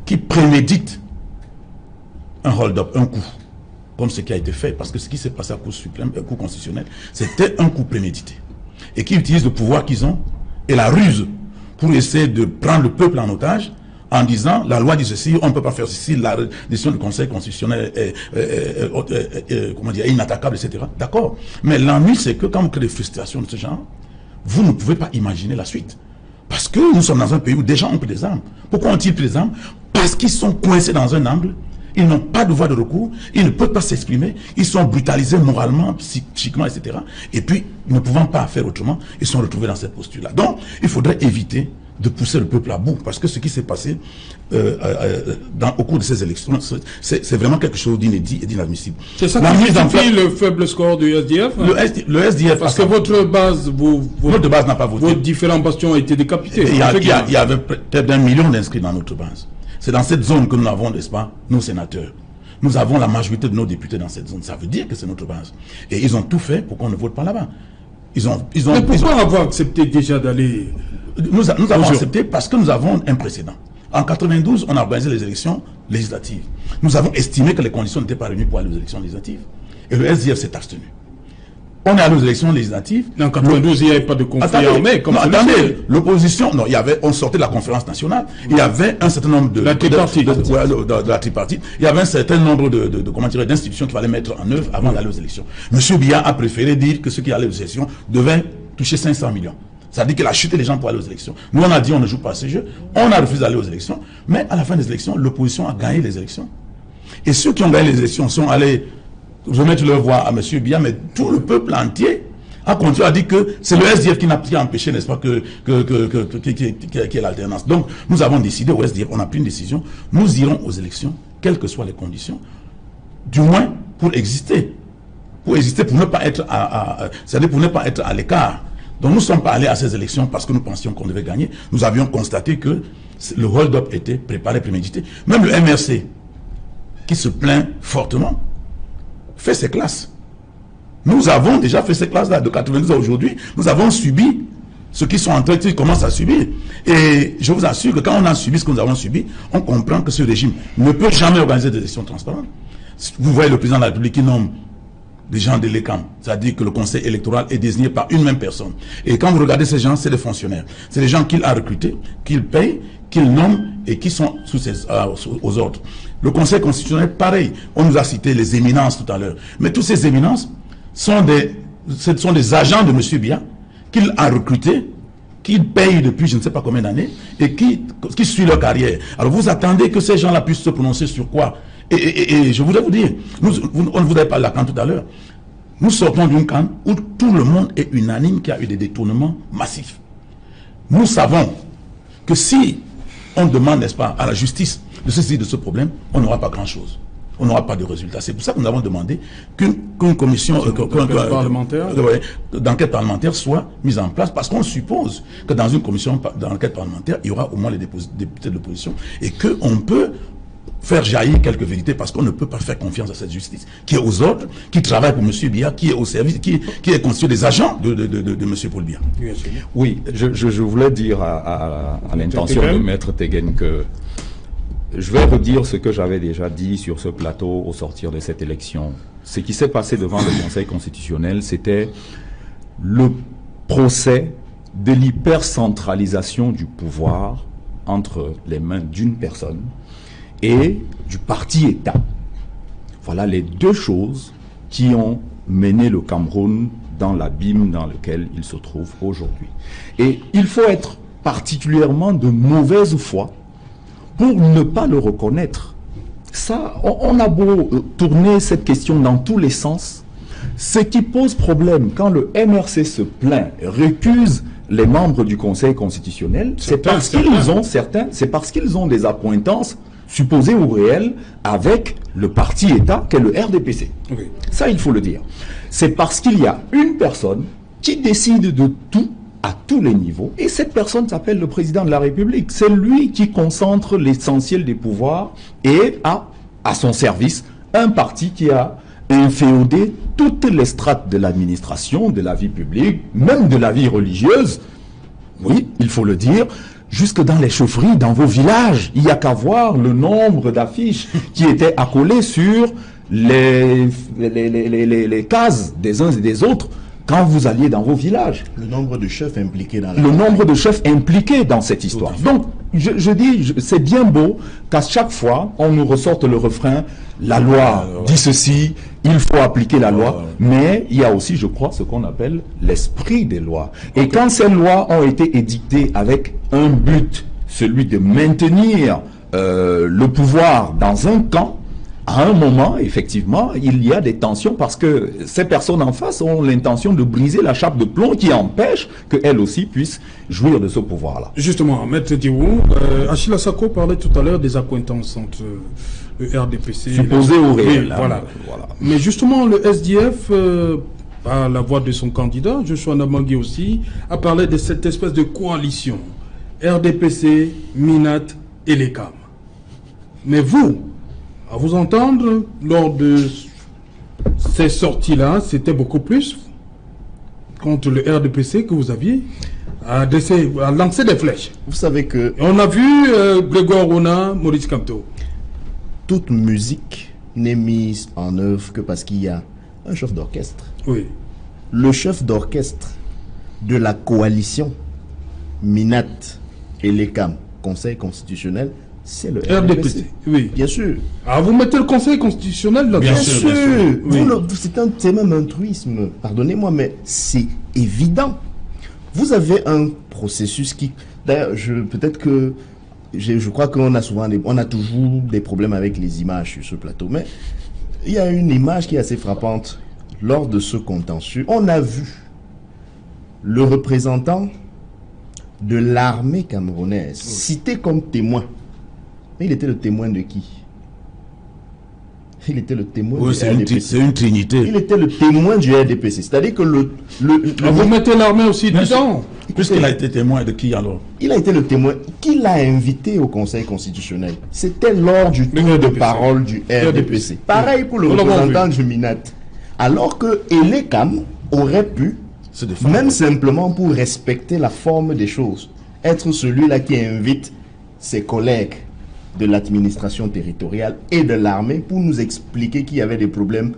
[SPEAKER 3] qui préméditent un hold-up, un coup, comme ce qui a été fait, parce que ce qui s'est passé à Cour suprême, Cour constitutionnelle, c'était un coup prémédité. Et qui utilisent le pouvoir qu'ils ont et la ruse pour essayer de prendre le peuple en otage en disant la loi dit ceci, on ne peut pas faire ceci, la décision du Conseil constitutionnel est inattaquable, etc. D'accord. Mais l'ennui, c'est que quand vous créez des frustrations de ce genre, vous ne pouvez pas imaginer la suite. Parce que nous sommes dans un pays où des gens ont pris des armes. Pourquoi ont-ils pris des armes? Parce qu'ils sont coincés dans un angle, ils n'ont pas de voie de recours, ils ne peuvent pas s'exprimer, ils sont brutalisés moralement, psychiquement, etc. Et puis, ne pouvant pas faire autrement, ils sont retrouvés dans cette posture-là. Donc, il faudrait éviter de pousser le peuple à bout, parce que ce qui s'est passé au cours de ces élections, c'est vraiment quelque chose d'inédit et d'inadmissible.
[SPEAKER 1] C'est ça qui justifie le faible score du SDF?
[SPEAKER 3] Le SDF...
[SPEAKER 1] Parce que votre base,
[SPEAKER 3] notre base n'a pas voté.
[SPEAKER 1] Vos différents bastions ont été décapités.
[SPEAKER 3] Il y avait peut-être 1 million d'inscrits dans notre base. C'est dans cette zone que nous avons, n'est-ce pas, nos sénateurs. Nous avons la majorité de nos députés dans cette zone. Ça veut dire que c'est notre base. Et ils ont tout fait pour qu'on ne vote pas là-bas.
[SPEAKER 1] Mais pourquoi avoir accepté déjà d'aller...
[SPEAKER 3] Nous avons accepté parce que nous avons un précédent. En 92, on a organisé les élections législatives. Nous avons estimé que les conditions n'étaient pas réunies pour aller aux élections législatives. Et le SDF s'est abstenu. On est allé aux élections législatives.
[SPEAKER 1] En 92, il n'y avait pas de conflit armé.
[SPEAKER 3] Attendez, l'opposition, non, on sortait de la conférence nationale. Il y avait un certain nombre de...
[SPEAKER 1] La tripartite.
[SPEAKER 3] De la tripartite. Il y avait un certain nombre d'institutions qu'il fallait mettre en œuvre avant d'aller aux élections. M. Biya a préféré dire que ceux qui allaient aux élections devaient toucher 500 millions. Ça veut dire qu'il a chuté les gens pour aller aux élections. Nous, on a dit on ne joue pas à ces jeux. On a refusé d'aller aux élections. Mais à la fin des élections, l'opposition a gagné les élections. Et ceux qui ont gagné les élections sont allés remettre leur voix à M. Biya, mais tout le peuple entier a continué à dire que c'est le SDF qui a empêché, n'est-ce pas, qu'il y ait l'alternance. Donc, nous avons décidé au SDF, on a pris une décision, nous irons aux élections, quelles que soient les conditions, du moins pour exister. Pour exister, pour ne pas être c'est-à-dire pour ne pas être à l'écart. Donc nous ne sommes pas allés à ces élections parce que nous pensions qu'on devait gagner. Nous avions constaté que le hold-up était préparé, prémédité. Même le MRC, qui se plaint fortement, fait ses classes. Nous avons déjà fait ces classes-là de 92 à aujourd'hui. Nous avons subi ce qu'ils sont en train de commencer à subir. Et je vous assure que quand on a subi ce que nous avons subi, on comprend que ce régime ne peut jamais organiser des élections transparentes. Vous voyez le président de la République qui nomme des gens de l'ECAM, c'est-à-dire que le conseil électoral est désigné par une même personne. Et quand vous regardez ces gens, c'est des fonctionnaires. C'est des gens qu'il a recrutés, qu'il paye, qu'il nomme et qui sont aux ordres. Le conseil constitutionnel, pareil. On nous a cité les éminences tout à l'heure. Mais toutes ces éminences sont des agents de M. Biya qu'il a recrutés, qu'il paye depuis je ne sais pas combien d'années et qui suit leur carrière. Alors vous attendez que ces gens-là puissent se prononcer sur quoi? Et je voudrais vous dire, on ne voudrait pas la CAN tout à l'heure. Nous sortons d'une CAN où tout le monde est unanime qu'il y a eu des détournements massifs. Nous savons que si on demande, n'est-ce pas, à la justice de se saisir de ce problème, on n'aura pas grand-chose. On n'aura pas de résultat. C'est pour ça que nous avons demandé qu'une commission d'enquête parlementaire soit mise en place, parce qu'on suppose que dans une commission d'enquête parlementaire, il y aura au moins les députés de l'opposition et qu'on peut faire jaillir quelques vérités, parce qu'on ne peut pas faire confiance à cette justice qui est aux ordres, qui travaille pour M. Biya, qui est au service, qui est constitué des agents de M. Paul Biya.
[SPEAKER 4] Oui, je voulais dire à l'intention de Maître Tegen que je vais redire ce que j'avais déjà dit sur ce plateau au sortir de cette élection. Ce qui s'est passé devant le Conseil constitutionnel, c'était le procès de l'hypercentralisation du pouvoir entre les mains d'une personne et du parti-État. Voilà les deux choses qui ont mené le Cameroun dans l'abîme dans lequel il se trouve aujourd'hui. Et il faut être particulièrement de mauvaise foi pour ne pas le reconnaître. Ça, on a beau tourner cette question dans tous les sens. Ce qui pose problème quand le MRC se plaint, récuse les membres du Conseil constitutionnel, c'est parce qu'ils ont des accointances supposées ou réelles avec le parti-État qu'est le RDPC. Oui. Ça, il faut le dire. C'est parce qu'il y a une personne qui décide de tout à tous les niveaux, et cette personne s'appelle le président de la République. C'est lui qui concentre l'essentiel des pouvoirs et a à son service un parti qui a inféodé toutes les strates de l'administration, de la vie publique, même de la vie religieuse. Oui, il faut le dire. jusque dans les chaufferies, dans vos villages. Il n'y a qu'à voir le nombre d'affiches qui étaient accolées sur les cases des uns et des autres quand vous alliez dans vos villages.
[SPEAKER 5] Le nombre de chefs impliqués dans
[SPEAKER 4] Le nombre de chefs impliqués dans cette histoire. Donc, je dis, c'est bien beau qu'à chaque fois, on nous ressorte le refrain, la loi dit ceci, il faut appliquer la loi, mais il y a aussi, je crois, ce qu'on appelle l'esprit des lois. Et quand ces lois ont été édictées avec un but, celui de maintenir le pouvoir dans un camp, à un moment, effectivement, il y a des tensions parce que ces personnes en face ont l'intention de briser la chape de plomb qui empêche qu'elles aussi puissent jouir de ce pouvoir-là.
[SPEAKER 1] Justement, Maître Diou, Achille Assako parlait tout à l'heure des accointances entre le RDPC...
[SPEAKER 4] Supposé ou réel.
[SPEAKER 1] Oui, voilà. Mais justement, le SDF, par la voix de son candidat, Joshua Ndamangui aussi, a parlé de cette espèce de coalition. RDPC, MINAT et l'ECAM. Mais vous... à vous entendre, lors de ces sorties-là, c'était beaucoup plus contre le RDPC que vous aviez à lancer des flèches.
[SPEAKER 5] Vous savez que...
[SPEAKER 1] On a vu Grégoire Rona, Maurice Kamto.
[SPEAKER 5] Toute musique n'est mise en œuvre que parce qu'il y a un chef d'orchestre.
[SPEAKER 1] Oui.
[SPEAKER 5] Le chef d'orchestre de la coalition MINAT et l'ECAM, Conseil constitutionnel, c'est le RDPC.
[SPEAKER 1] Oui.
[SPEAKER 5] Bien sûr.
[SPEAKER 1] Ah, vous mettez le Conseil constitutionnel là-dedans?
[SPEAKER 5] Bien sûr.
[SPEAKER 1] Oui.
[SPEAKER 5] C'est même un truisme. Pardonnez-moi, mais c'est évident. Vous avez un processus qui... D'ailleurs, peut-être que... Je crois qu'on a souvent... On a toujours des problèmes avec les images sur ce plateau. Mais il y a une image qui est assez frappante. Lors de ce contentieux, on a vu le représentant de l'armée camerounaise cité comme témoin. Mais il était le témoin de qui? Il était le témoin du RDPC.
[SPEAKER 3] C'est une trinité.
[SPEAKER 5] Il était le témoin du RDPC. C'est-à-dire que
[SPEAKER 1] vous mettez l'armée aussi dedans.
[SPEAKER 3] Puisqu'il a été témoin de qui alors?
[SPEAKER 5] Il a été le témoin. Qui l'a invité au Conseil constitutionnel? C'était lors du tour de parole du RDPC. Pareil pour le représentant du MINAT. Alors que l'ECAM aurait pu, même simplement pour respecter la forme des choses, être celui-là qui invite ses collègues de l'administration territoriale et de l'armée pour nous expliquer qu'il y avait des problèmes,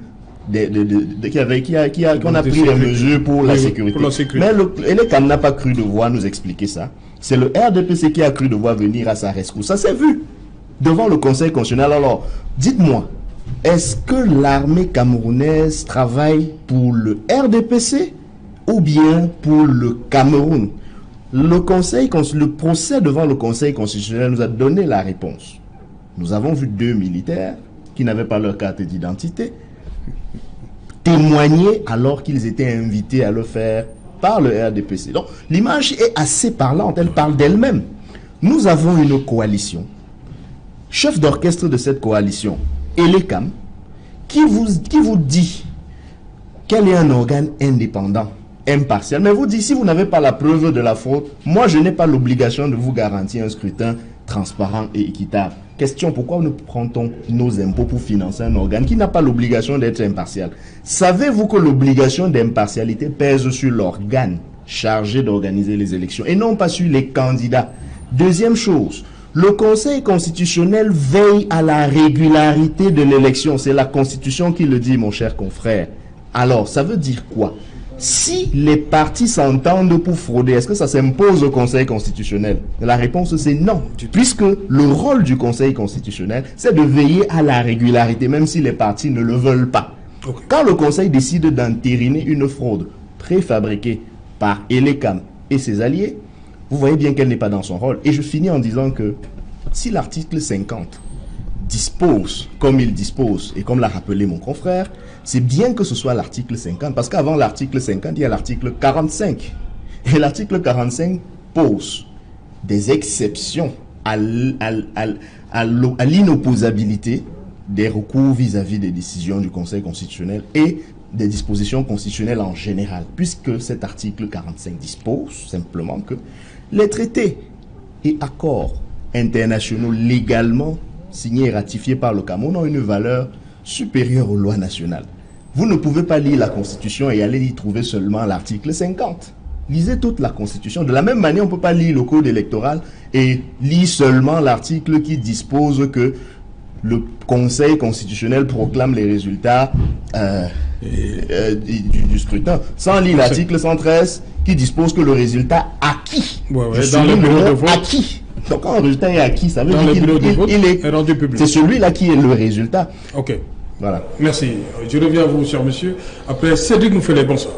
[SPEAKER 5] qu'on a pris des mesures pour la sécurité. Mais l'ECAM n'a pas cru devoir nous expliquer ça. C'est le RDPC qui a cru devoir venir à sa rescousse. Ça s'est vu devant le Conseil constitutionnel. Alors, dites-moi, est-ce que l'armée camerounaise travaille pour le RDPC ou bien pour le Cameroun? Le procès devant le Conseil constitutionnel nous a donné la réponse. Nous avons vu 2 militaires qui n'avaient pas leur carte d'identité témoigner alors qu'ils étaient invités à le faire par le RDPC. Donc l'image est assez parlante, elle parle d'elle-même. Nous avons une coalition. Chef d'orchestre de cette coalition, l'ECAM, qui vous dit qu'elle est un organe indépendant, impartial, mais vous dit, si vous n'avez pas la preuve de la faute, moi je n'ai pas l'obligation de vous garantir un scrutin transparent et équitable. Question, pourquoi nous prend-on nos impôts pour financer un organe qui n'a pas l'obligation d'être impartial? Savez-vous que l'obligation d'impartialité pèse sur l'organe chargé d'organiser les élections et non pas sur les candidats? Deuxième chose, le Conseil constitutionnel veille à la régularité de l'élection. C'est la Constitution qui le dit, mon cher confrère. Alors, ça veut dire quoi? Si les partis s'entendent pour frauder, est-ce que ça s'impose au Conseil constitutionnel? La réponse c'est non, puisque le rôle du Conseil constitutionnel, c'est de veiller à la régularité, même si les partis ne le veulent pas. Okay. Quand le Conseil décide d'entériner une fraude préfabriquée par l'ECAM et ses alliés, vous voyez bien qu'elle n'est pas dans son rôle. Et je finis en disant que si l'article 50 dispose comme il dispose, et comme l'a rappelé mon confrère, c'est bien que ce soit l'article 50, parce qu'avant l'article 50, il y a l'article 45. Et l'article 45 pose des exceptions à l'inopposabilité des recours vis-à-vis des décisions du Conseil constitutionnel et des dispositions constitutionnelles en général, puisque cet article 45 dispose simplement que les traités et accords internationaux légalement signés et ratifiés par le Cameroun ont une valeur supérieure aux lois nationales. Vous ne pouvez pas lire la Constitution et aller y trouver seulement l'article 50. Lisez toute la Constitution. De la même manière, on ne peut pas lire le code électoral et lire seulement l'article qui dispose que le Conseil constitutionnel proclame les résultats du scrutin. Sans lire l'article 113 qui dispose que le résultat acquis.
[SPEAKER 1] Dans le bureau de vote.
[SPEAKER 5] Acquis. Donc quand un résultat est acquis, ça veut
[SPEAKER 1] dire
[SPEAKER 5] qu'il est
[SPEAKER 1] rendu public.
[SPEAKER 5] C'est celui-là qui est le résultat.
[SPEAKER 1] Ok.
[SPEAKER 5] Voilà.
[SPEAKER 1] Merci. Je reviens à vous, cher monsieur. Après, Cédric Nouffelé, bonsoir.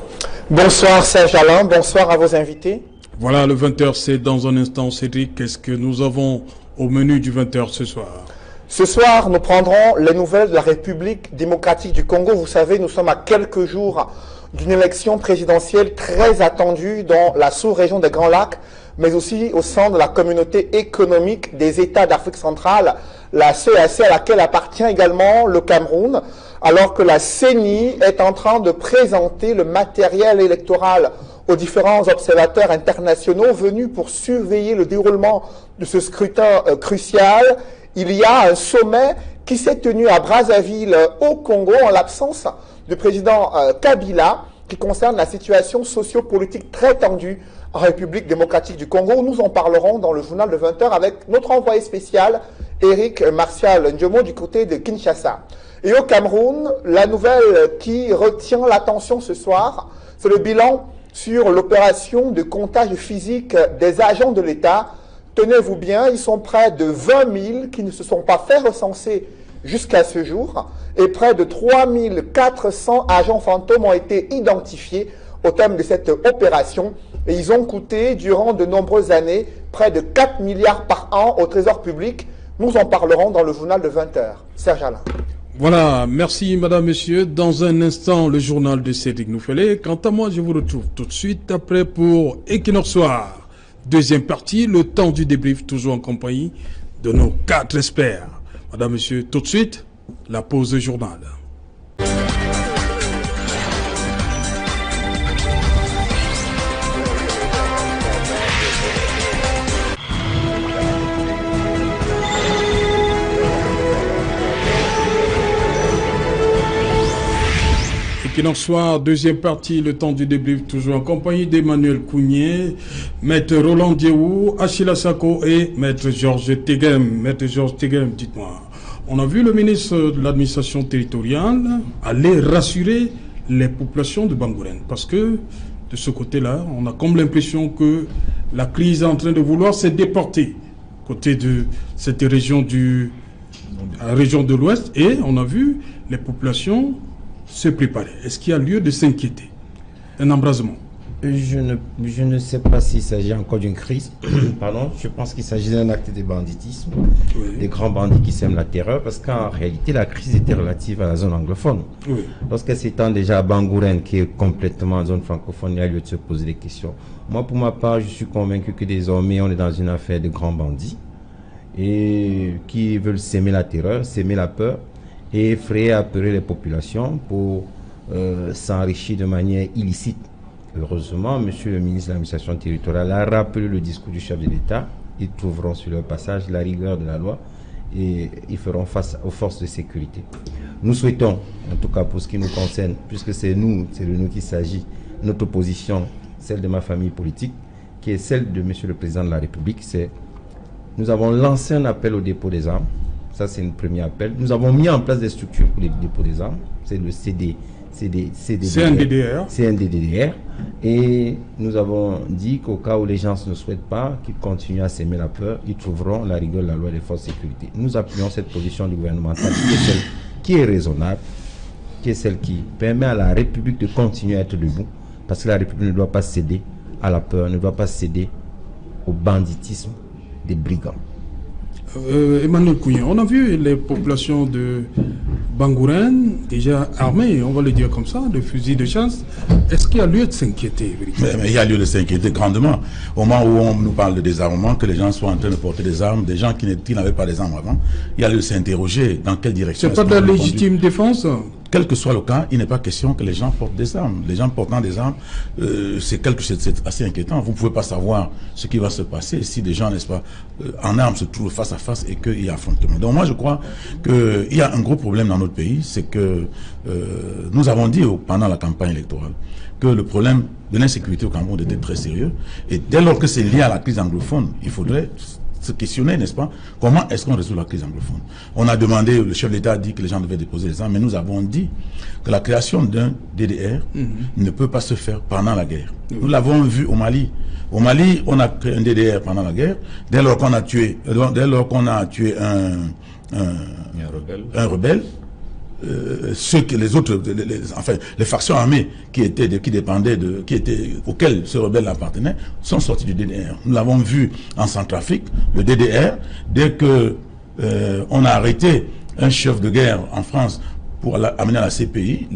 [SPEAKER 6] Bonsoir Serge Alain, bonsoir à vos invités.
[SPEAKER 1] Voilà, le 20h, c'est dans un instant. Cédric, qu'est-ce que nous avons au menu du 20h ce soir?
[SPEAKER 6] Ce soir, nous prendrons les nouvelles de la République démocratique du Congo. Vous savez, nous sommes à quelques jours d'une élection présidentielle très attendue dans la sous-région des Grands Lacs, mais aussi au sein de la communauté économique des États d'Afrique centrale, la CEAC, à laquelle appartient également le Cameroun, alors que la CENI est en train de présenter le matériel électoral aux différents observateurs internationaux venus pour surveiller le déroulement de ce scrutin crucial. Il y a un sommet qui s'est tenu à Brazzaville au Congo en l'absence du président Kabila, qui concerne la situation socio-politique très tendue en République démocratique du Congo. Nous en parlerons dans le journal de 20h avec notre envoyé spécial, Eric Martial Ndjomo, du côté de Kinshasa. Et au Cameroun, la nouvelle qui retient l'attention ce soir, c'est le bilan sur l'opération de comptage physique des agents de l'État. Tenez-vous bien, ils sont près de 20 000 qui ne se sont pas fait recenser jusqu'à ce jour, et près de 3 400 agents fantômes ont été identifiés au terme de cette opération, et ils ont coûté durant de nombreuses années près de 4 milliards par an au trésor public. Nous en parlerons dans le journal de 20h. Serge Alain.
[SPEAKER 1] Voilà, merci madame, monsieur. Dans un instant, le journal de Cédric Nouffelé. Quant à moi, je vous retrouve tout de suite après pour Equinox Soir. Deuxième partie, le temps du débrief, toujours en compagnie de nos 4 experts. Madame, monsieur, tout de suite, la pause de journal. Equinox Soir, deuxième partie, le temps du débrief, toujours en compagnie d'Emmanuel Kounié, Maître Roland Diéou, Achille Sako et Maître Georges Tegem. Maître Georges Tegem, dites-moi, on a vu le ministre de l'administration territoriale aller rassurer les populations de Bangourène, parce que de ce côté-là, on a comme l'impression que la crise est en train de vouloir se déporter côté de cette région de l'Ouest, et on a vu les populations se préparer. Est-ce qu'il y a lieu de s'inquiéter? Un embrasement?
[SPEAKER 2] Je ne sais pas s'il s'agit encore d'une crise. Pardon, je pense qu'il s'agit d'un acte de banditisme, oui. Des grands bandits qui sèment la terreur, parce qu'en réalité, la crise était relative à la zone anglophone. Oui. Lorsqu'elle s'étend déjà à Bangourène, qui est complètement en zone francophone, il y a lieu de se poser des questions. Moi, pour ma part, je suis convaincu que désormais, on est dans une affaire de grands bandits et qui veulent s'aimer la terreur, s'aimer la peur, et effrayer, apeurer les populations pour s'enrichir de manière illicite. Heureusement, monsieur le ministre de l'administration territoriale a rappelé le discours du chef de l'État. Ils trouveront sur leur passage la rigueur de la loi et ils feront face aux forces de sécurité. Nous souhaitons, en tout cas pour ce qui nous concerne, puisque c'est de nous qu'il s'agit, notre position, celle de ma famille politique, qui est celle de monsieur le président de la République, c'est nous avons lancé un appel au dépôt des armes. Ça, c'est un premier appel. Nous avons mis en place des structures pour les dépôts des armes. C'est le CNDDR. Et nous avons dit qu'au cas où les gens ne souhaitent pas, qu'ils continuent à s'aimer la peur, ils trouveront la rigueur de la loi des forces de sécurité. Nous appuyons cette position du gouvernement qui est celle qui est raisonnable, qui est celle qui permet à la République de continuer à être debout, parce que la République ne doit pas céder à la peur, ne doit pas céder au banditisme des brigands.
[SPEAKER 1] Emmanuel Kounié, on a vu les populations de Bangourène déjà armées, on va le dire comme ça, de fusils de chasse. Est-ce qu'il y a lieu de s'inquiéter?
[SPEAKER 3] Mais il y a lieu de s'inquiéter grandement. Au moment où on nous parle de désarmement, que les gens soient en train de porter des armes, des gens qui n'avaient pas des armes avant, il y a lieu de s'interroger dans quelle direction.
[SPEAKER 1] C'est pas de la légitime défense?
[SPEAKER 3] quel que soit le cas, il n'est pas question que les gens portent des armes. Les gens portant des armes, c'est assez inquiétant. Vous ne pouvez pas savoir ce qui va se passer si des gens, n'est-ce pas, en armes se trouvent face à face et qu'il y a affrontement. Donc moi, je crois qu'il y a un gros problème dans notre pays, c'est que nous avons dit pendant la campagne électorale que le problème de l'insécurité au Cameroun était très sérieux. Et dès lors que c'est lié à la crise anglophone, il faudrait se questionner, n'est-ce pas, comment est-ce qu'on résout la crise anglophone. On a demandé, le chef de l'État a dit que les gens devaient déposer les armes, mais nous avons dit que la création d'un DDR ne peut pas se faire pendant la guerre. Nous l'avons vu au Mali. Au Mali, on a créé un DDR pendant la guerre. Dès lors qu'on a tué un rebelle, ceux que les autres, les factions armées auxquelles ce rebelle appartenait, sont sortis du DDR. Nous l'avons vu en Centrafrique, le DDR, dès que on a arrêté un chef de guerre en France pour amener à la CPI,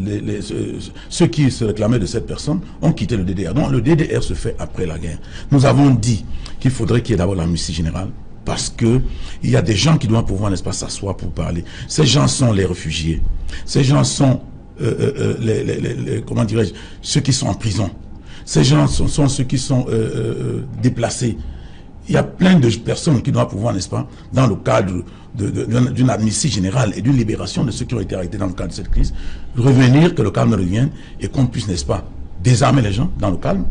[SPEAKER 3] ceux qui se réclamaient de cette personne ont quitté le DDR. Donc le DDR se fait après la guerre. Nous avons dit qu'il faudrait qu'il y ait d'abord l'amnistie générale, parce que il y a des gens qui doivent pouvoir, n'est-ce pas, s'asseoir pour parler. Ces gens sont les réfugiés. Ces gens sont comment dirais-je, ceux qui sont en prison. Ces gens sont ceux qui sont déplacés. Il y a plein de personnes qui doivent pouvoir, n'est-ce pas, dans le cadre d'une amnistie générale et d'une libération de ceux qui ont été arrêtés dans le cadre de cette crise, revenir, que le calme revienne et qu'on puisse, n'est-ce pas, désarmer les gens dans le calme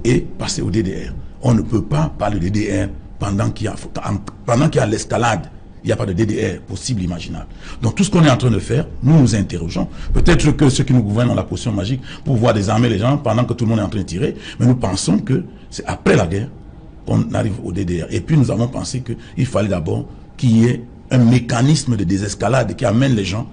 [SPEAKER 3] et passer au DDR. On ne peut pas parler de DDR pendant qu'il y a l'escalade. Il n'y a pas de DDR possible, imaginable. Donc tout ce qu'on est en train de faire, nous nous interrogeons. Peut-être que ceux qui nous gouvernent ont la potion magique pour pouvoir désarmer les gens pendant que tout le monde est en train de tirer, mais nous pensons que c'est après la guerre qu'on arrive au DDR. Et puis nous avons pensé qu'il fallait d'abord qu'il y ait un mécanisme de désescalade qui amène les gens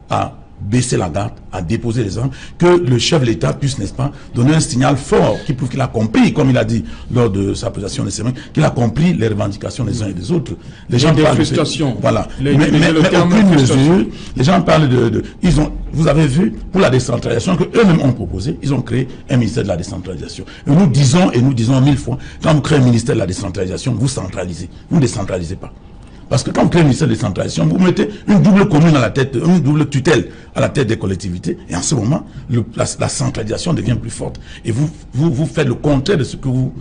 [SPEAKER 3] à baisser la garde, à déposer les armes, que le chef de l'État puisse, n'est-ce pas, donner un signal fort qui prouve qu'il a compris, comme il a dit lors de sa présentation de semaine, qu'il a compris les revendications des uns et des autres. Les gens parlent de... Voilà. Mais aucune mesure. Les gens parlent vous avez vu, pour la décentralisation que eux-mêmes ont proposé, ils ont créé un ministère de la décentralisation. Et nous disons 1000 fois, quand vous créez un ministère de la décentralisation, vous centralisez. Vous ne décentralisez pas. Parce que quand vous créez un ministère de décentralisation, vous mettez une double commune à la tête, une double tutelle à la tête des collectivités. Et en ce moment, la centralisation devient plus forte. Et vous faites le contraire de ce que vous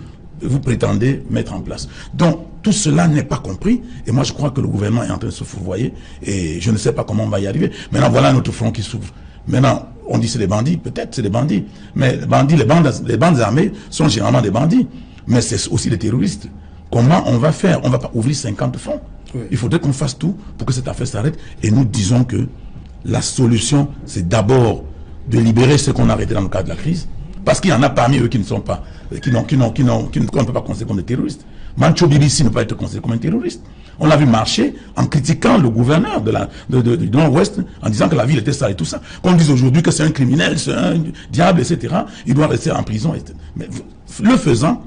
[SPEAKER 3] prétendez mettre en place. Donc, tout cela n'est pas compris. Et moi, je crois que le gouvernement est en train de se fourvoyer. Et je ne sais pas comment on va y arriver. Maintenant, voilà notre front qui s'ouvre. Maintenant, on dit c'est des bandits. Peut-être c'est des bandits. Mais les bandes armées sont généralement des bandits. Mais c'est aussi des terroristes. Comment on va faire? On ne va pas ouvrir 50 fronts. Oui. Il faudrait qu'on fasse tout pour que cette affaire s'arrête. Et nous disons que la solution, c'est d'abord de libérer ceux qu'on a arrêtés dans le cadre de la crise. Parce qu'il y en a parmi eux qui ne sont pas, qu'on ne peut pas considérer comme des terroristes. Mancho Bilissi ne peut pas être considéré comme un terroriste. On l'a vu marcher en critiquant le gouverneur du Nord-Ouest, en disant que la ville était sale et tout ça. Qu'on dise aujourd'hui que c'est un criminel, c'est un diable, etc. Il doit rester en prison. Mais le faisant,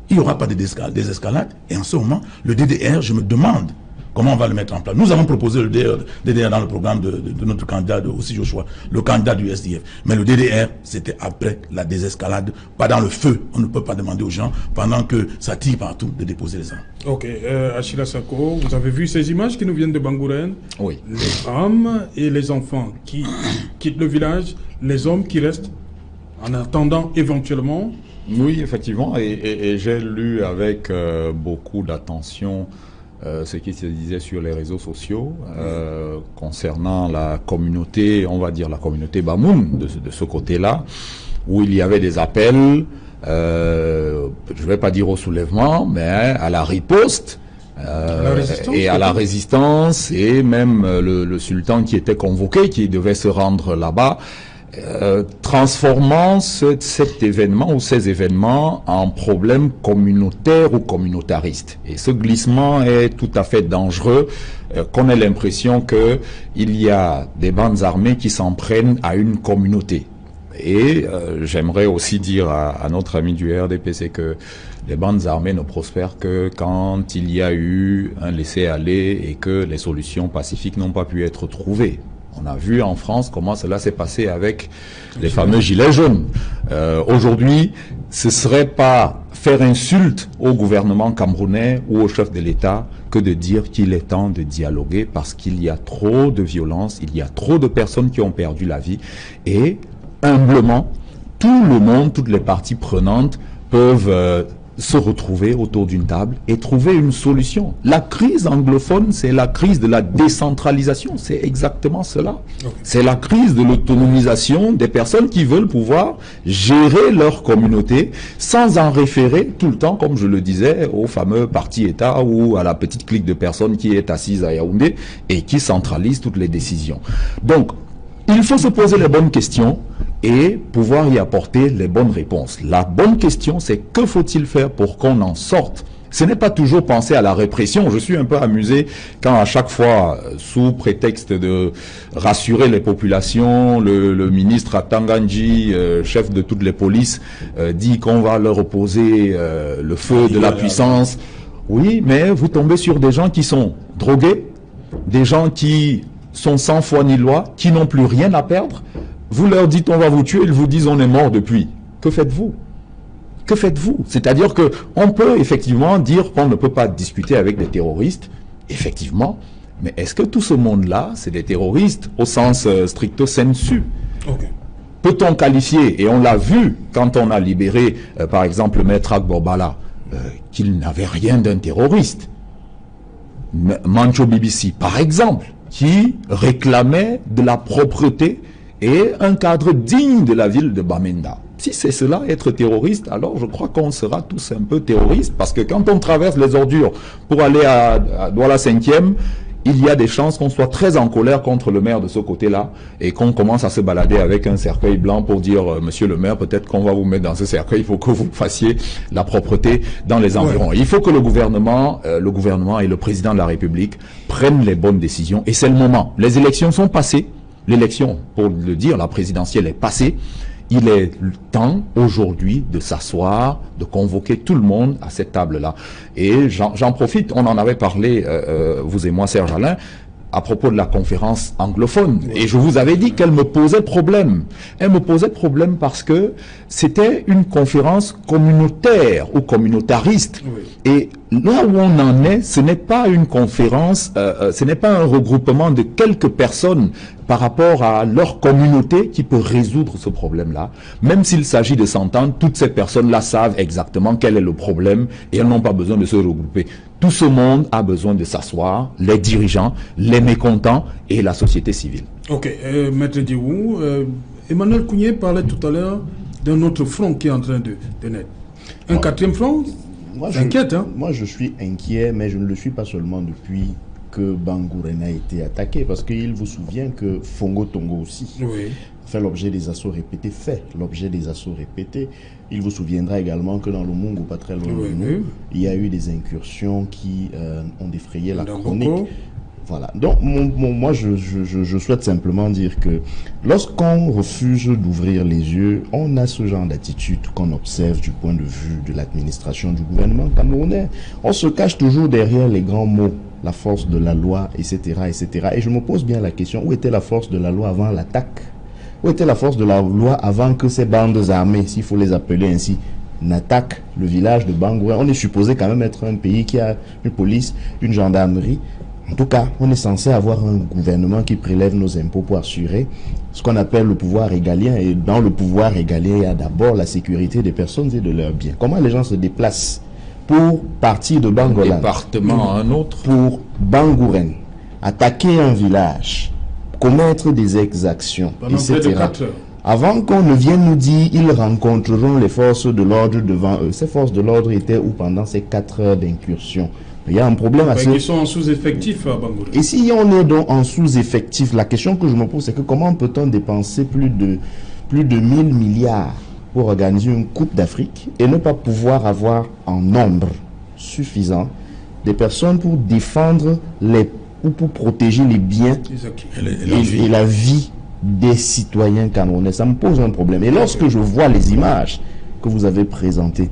[SPEAKER 3] il n'y aura pas de désescalade. Et en ce moment, le DDR, je me demande comment on va le mettre en place. Nous avons proposé le DDR dans le programme de notre candidat, aussi Joshua, le candidat du SDF. Mais le DDR, c'était après la désescalade, pas dans le feu. On ne peut pas demander aux gens, pendant que ça tire partout, de déposer les armes.
[SPEAKER 1] Ok. Achila Sako, vous avez vu ces images qui nous viennent de Bangourène?
[SPEAKER 4] Oui.
[SPEAKER 1] Les femmes et les enfants qui quittent le village, les hommes qui restent en attendant éventuellement.
[SPEAKER 4] Oui, effectivement. Et j'ai lu avec beaucoup d'attention ce qui se disait sur les réseaux sociaux concernant la communauté, on va dire la communauté Bamoun de ce côté-là, où il y avait des appels, je ne vais pas dire au soulèvement, mais à la riposte et à la résistance, et même le sultan qui était convoqué, qui devait se rendre là-bas, transformant cet événement ou ces événements en problème communautaire ou communautariste. Et ce glissement est tout à fait dangereux, qu'on ait l'impression que il y a des bandes armées qui s'en prennent à une communauté. Et j'aimerais aussi dire à notre ami du RDPC que les bandes armées ne prospèrent que quand il y a eu un laisser-aller et que les solutions pacifiques n'ont pas pu être trouvées. On a vu en France comment cela s'est passé avec les fameux gilets jaunes. Aujourd'hui, ce serait pas faire insulte au gouvernement camerounais ou au chef de l'État que que de dire qu'il est temps de dialoguer parce qu'il y a trop de violence, il y a trop de personnes qui ont perdu la vie et humblement, tout le monde, toutes les parties prenantes peuvent se retrouver autour d'une table et trouver une solution. La crise anglophone, c'est la crise de la décentralisation, c'est exactement cela. C'est la crise de l'autonomisation des personnes qui veulent pouvoir gérer leur communauté sans en référer tout le temps, comme je le disais, au fameux parti-État ou à la petite clique de personnes qui est assise à Yaoundé et qui centralise toutes les décisions. Donc, il faut se poser les bonnes questions et pouvoir y apporter les bonnes réponses. La bonne question, c'est que faut-il faire pour qu'on en sorte? Ce n'est pas toujours penser à la répression. Je suis un peu amusé quand à chaque fois, sous prétexte de rassurer les populations, le ministre Atanganji, chef de toutes les polices, dit qu'on va leur opposer le feu de la puissance. Oui, mais vous tombez sur des gens qui sont drogués, des gens qui sont sans foi ni loi, qui n'ont plus rien à perdre. Vous leur dites on va vous tuer, ils vous disent on est mort depuis. Que faites-vous? Que faites-vous? C'est-à-dire que on peut effectivement dire qu'on ne peut pas discuter avec des terroristes, effectivement, mais est-ce que tout ce monde-là, c'est des terroristes au sens stricto sensu? Peut-on qualifier, et on l'a vu quand on a libéré par exemple Maître Agbobala, qu'il n'avait rien d'un terroriste? Mancho BBC, par exemple, qui réclamait de la propreté et un cadre digne de la ville de Bamenda. Si c'est cela, être terroriste, alors je crois qu'on sera tous un peu terroristes, parce que quand on traverse les ordures pour aller à Douala 5e, il y a des chances qu'on soit très en colère contre le maire de ce côté-là et qu'on commence à se balader avec un cercueil blanc pour dire monsieur le maire, peut-être qu'on va vous mettre dans ce cercueil, il faut que vous fassiez la propreté dans les environs. Il faut que le gouvernement et le président de la République prennent les bonnes décisions et c'est le moment. Les élections sont passées, l'élection, pour le dire, la présidentielle est passée. Il est temps aujourd'hui de s'asseoir, de convoquer tout le monde à cette table-là. Et j'en profite, on en avait parlé, vous et moi, Serge Alain, à propos de la conférence anglophone. Et je vous avais dit qu'elle me posait problème. Elle me posait problème parce que c'était une conférence communautaire ou communautariste. Et là où on en est, ce n'est pas une conférence, ce n'est pas un regroupement de quelques personnes par rapport à leur communauté qui peut résoudre ce problème-là. Même s'il s'agit de s'entendre, toutes ces personnes-là savent exactement quel est le problème et elles n'ont pas besoin de se regrouper. Tout ce monde a besoin de s'asseoir, les dirigeants, les mécontents et la société civile.
[SPEAKER 1] Ok, Maître Diou, Emmanuel Kounié parlait tout à l'heure d'un autre front qui est en train de naître. Un quatrième front? T'inquiète, hein?
[SPEAKER 5] Moi, je suis inquiet, mais je ne le suis pas seulement depuis que Bangourène a été attaqué, parce qu'il vous souvient que Fongo Tongo aussi fait l'objet des assauts répétés, Il vous souviendra également que dans le Mungu, pas très loin de nous, il y a eu des incursions qui ont défrayé la chronique. Voilà. Donc, moi, je souhaite simplement dire que lorsqu'on refuse d'ouvrir les yeux, on a ce genre d'attitude qu'on observe du point de vue de l'administration du gouvernement camerounais. On se cache toujours derrière les grands mots, la force de la loi, etc., etc. Et je me pose bien la question, où était la force de la loi avant l'attaque? Où était la force de la loi avant que ces bandes armées, s'il faut les appeler ainsi, n'attaquent le village de Bangourène? On est supposé quand même être un pays qui a une police, une gendarmerie. En tout cas, on est censé avoir un gouvernement qui prélève nos impôts pour assurer ce qu'on appelle le pouvoir régalien. Et dans le pouvoir régalien, il y a d'abord la sécurité des personnes et de leurs biens. Comment les gens se déplacent pour partir de Bangolan,
[SPEAKER 4] département à un autre,
[SPEAKER 5] pour Bangourène, attaquer un village, commettre des exactions, etc. Avant qu'on ne vienne nous dire ils rencontreront les forces de l'ordre devant eux. Ces forces de l'ordre étaient où pendant ces 4 heures d'incursion? Il y a un problème à ce...
[SPEAKER 1] Ils sont en sous-effectif à Bangourène.
[SPEAKER 5] Et si on est donc en sous-effectif, la question que je me pose, c'est que comment peut-on dépenser plus de 1000 milliards pour organiser une Coupe d'Afrique et ne pas pouvoir avoir en nombre suffisant des personnes pour défendre ou pour protéger les biens et la vie des citoyens camerounais? Ça me pose un problème. Et lorsque je vois les images que vous avez présentées,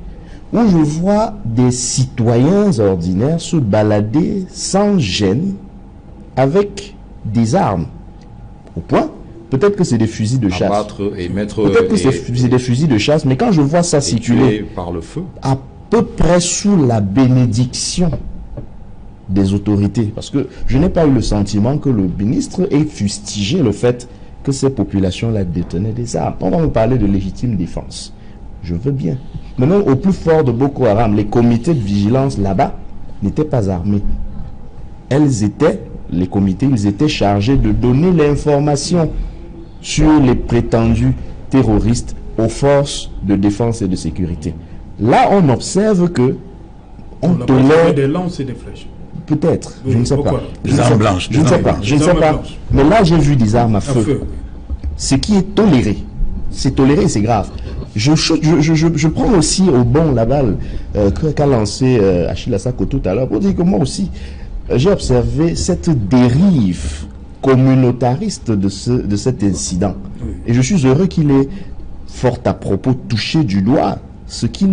[SPEAKER 5] où je vois des citoyens ordinaires se balader sans gêne avec des armes, au point, peut-être que c'est des fusils de chasse, peut-être que c'est des fusils de chasse, mais quand je vois ça circuler
[SPEAKER 4] par le feu,
[SPEAKER 5] à peu près sous la bénédiction des autorités. Parce que je n'ai pas eu le sentiment que le ministre ait fustigé le fait que ces populations-là détenaient des armes. On va me parler de légitime défense. Je veux bien. Maintenant, au plus fort de Boko Haram, les comités de vigilance là-bas n'étaient pas armés. Les comités, ils étaient chargés de donner l'information sur les prétendus terroristes aux forces de défense et de sécurité. Là, on observe que on tolère
[SPEAKER 1] des lances et des flèches.
[SPEAKER 5] Peut-être,
[SPEAKER 1] Oui,
[SPEAKER 5] je ne sais
[SPEAKER 1] pourquoi?
[SPEAKER 5] pas.
[SPEAKER 3] Des armes blanches.
[SPEAKER 5] Je ne sais pas, je ne
[SPEAKER 1] Des
[SPEAKER 5] sais
[SPEAKER 1] armes
[SPEAKER 5] pas.
[SPEAKER 1] blanches.
[SPEAKER 5] Mais là, j'ai vu des armes à
[SPEAKER 1] À
[SPEAKER 5] feu.
[SPEAKER 1] feu.
[SPEAKER 5] Ce qui est toléré. C'est toléré, c'est grave. Je prends aussi au bon la balle qu'a lancé Achille Assako tout à l'heure pour dire que moi aussi, j'ai observé cette dérive communautariste de cet incident.
[SPEAKER 1] Oui.
[SPEAKER 5] Et je suis heureux qu'il ait fort à propos touché du doigt ce qui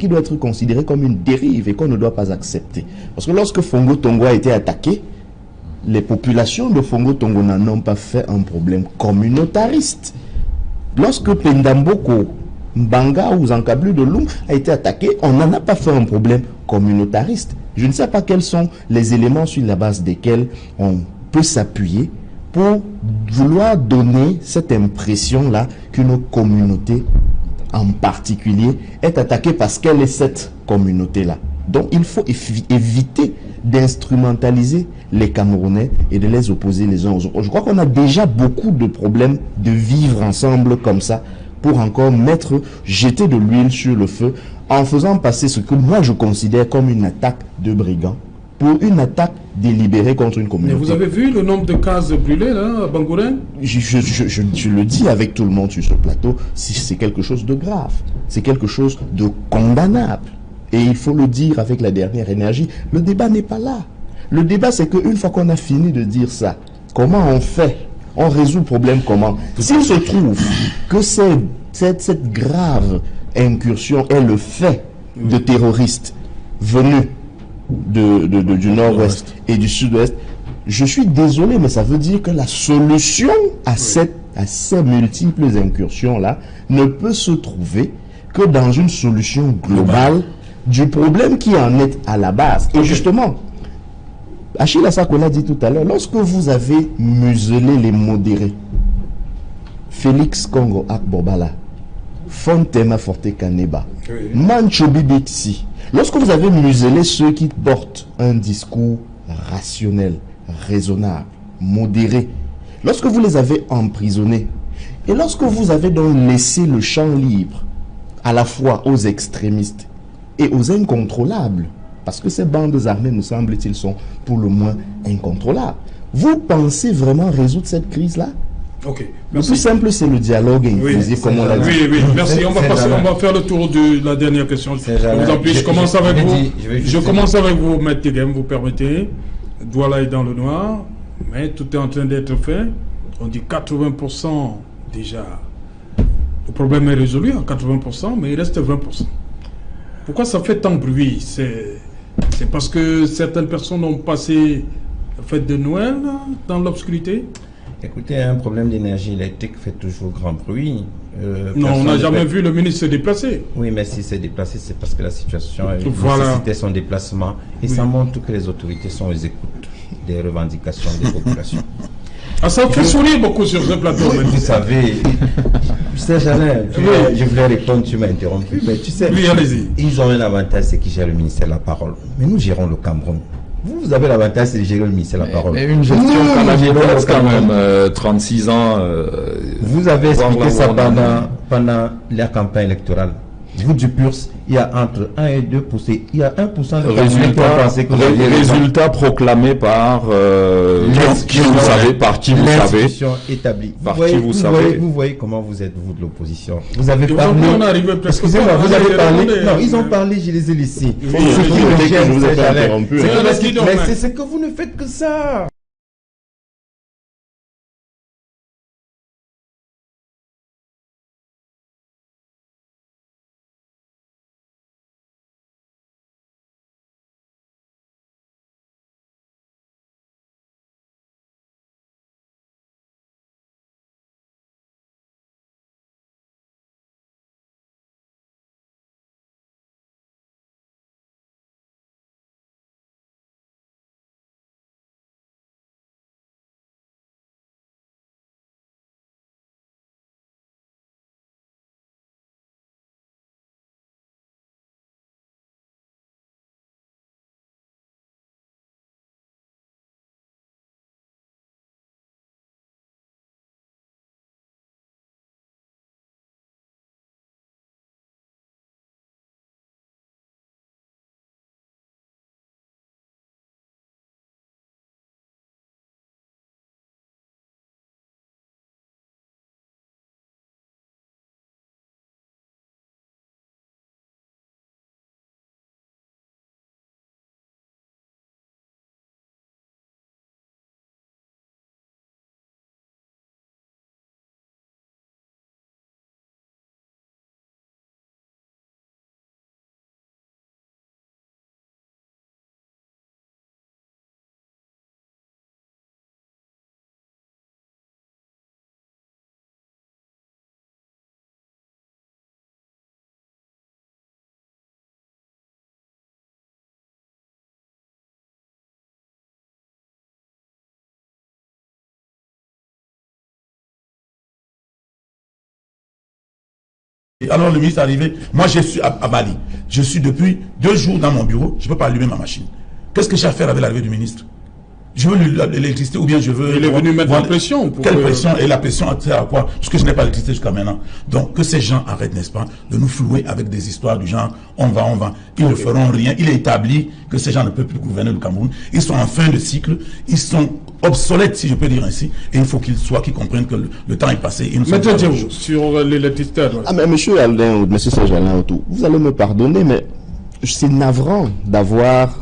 [SPEAKER 5] doit être considéré comme une dérive et qu'on ne doit pas accepter. Parce que lorsque Fongo Tongo a été attaqué, les populations de Fongo Tongo n'en ont pas fait un problème communautariste. Lorsque Pendamboko, Mbanga ou Zankablu de Lung a été attaqué, on n'en a pas fait un problème communautariste. Je ne sais pas quels sont les éléments sur la base desquels on peut s'appuyer pour vouloir donner cette impression-là qu'une communauté en particulier est attaquée parce qu'elle est cette communauté-là. Donc il faut éviter d'instrumentaliser les Camerounais et de les opposer les uns aux autres. Je crois qu'on a déjà beaucoup de problèmes de vivre ensemble comme ça pour encore jeter de l'huile sur le feu en faisant passer ce que moi je considère comme une attaque de brigands pour une attaque délibérée contre une communauté.
[SPEAKER 1] Mais vous avez vu le nombre de cases brûlées là, à Bangourène?
[SPEAKER 5] Je le dis avec tout le monde sur ce plateau, c'est quelque chose de grave, c'est quelque chose de condamnable. Et il faut le dire avec la dernière énergie, le débat n'est pas là. Le débat, c'est qu'une fois qu'on a fini de dire ça, comment on fait? On résout le problème comment? S'il se trouve que cette grave incursion est le fait de terroristes venus du nord-ouest et du sud-ouest, je suis désolé, mais ça veut dire que la solution à ces multiples incursions-là ne peut se trouver que dans une solution globale du problème qui en est à la base. Et justement, Achille Assako l'a dit tout à l'heure, lorsque vous avez muselé les modérés, Félix Kongo Akbobala, Fontema Forte Kaneba, Mancho Bibixi, lorsque vous avez muselé ceux qui portent un discours rationnel, raisonnable, modéré, lorsque vous les avez emprisonnés, et lorsque vous avez donc laissé le champ libre à la fois aux extrémistes et aux incontrôlables, parce que ces bandes armées, me semble-t-il, sont pour le moins incontrôlables. Vous pensez vraiment résoudre cette crise-là?
[SPEAKER 1] Ok.
[SPEAKER 5] Le plus simple, c'est le dialogue inclusif, comme on l'a dit.
[SPEAKER 1] Oui, merci. On va faire le tour de la dernière question. Je commence avec vous. Je commence avec vous, Maître Tegem, vous permettez. Douala est dans le noir, mais tout est en train d'être fait. On dit 80% déjà. Le problème est résolu à 80%, mais il reste 20%. Pourquoi ça fait tant de bruit? C'est parce que certaines personnes ont passé la fête de Noël dans l'obscurité?
[SPEAKER 2] Écoutez, un problème d'énergie électrique fait toujours grand bruit.
[SPEAKER 1] Non, on n'a jamais vu le ministre se déplacer.
[SPEAKER 2] Oui, mais s'il s'est déplacé, c'est parce que la situation
[SPEAKER 1] Voilà.
[SPEAKER 2] nécessitait son déplacement. Et ça montre que les autorités sont aux écoutes des revendications des populations.
[SPEAKER 1] Ah, ça fait sourire beaucoup sur ce plateau.
[SPEAKER 2] Vous savez, tu sais, Jalin, je voulais répondre, tu m'as interrompu, mais tu sais,
[SPEAKER 1] oui, allez-y.
[SPEAKER 2] Ils ont un avantage, c'est qu'ils gèrent le ministère de la parole. Mais nous gérons le Cameroun. Vous avez l'avantage, c'est de gérer le ministère de la parole.
[SPEAKER 4] Mais une gestion camerounaise quand même, 36 ans.
[SPEAKER 2] Vous avez expliqué ça pendant la campagne électorale. Vous du PURS, il y a entre 1 et 2%. Il y a 1% de
[SPEAKER 4] résultats proclamés par qui vous savez, par qui vous savez.
[SPEAKER 2] Établie. Vous voyez comment vous êtes, vous de l'opposition. Vous avez parlé. Excusez-moi, vous avez parlé. Non, ils ont parlé, je les ai laissés. Mais c'est que vous ne faites que ça.
[SPEAKER 3] Et alors le ministre est arrivé, moi je suis à Bali, je suis depuis 2 jours dans mon bureau, je ne peux pas allumer ma machine. Qu'est-ce que j'ai à faire avec l'arrivée du ministre? Je veux l'électricité ou bien je veux...
[SPEAKER 1] Il est venu mettre la pression.
[SPEAKER 3] Quelle pression? Et la pression sert à quoi? Puisque je n'ai pas d'électricité jusqu'à maintenant. Donc que ces gens arrêtent, n'est-ce pas, de nous flouer avec des histoires du genre on va. Ils ne feront rien. Il est établi que ces gens ne peuvent plus gouverner le Cameroun. Ils sont en fin de cycle. Ils sont obsolètes, si je peux dire ainsi. Et il faut qu'ils comprennent que le temps est passé.
[SPEAKER 1] Maintenant, sur l'électricité.
[SPEAKER 5] Ah, mais monsieur Alain, monsieur Serge Alain, vous allez me pardonner, mais c'est navrant d'avoir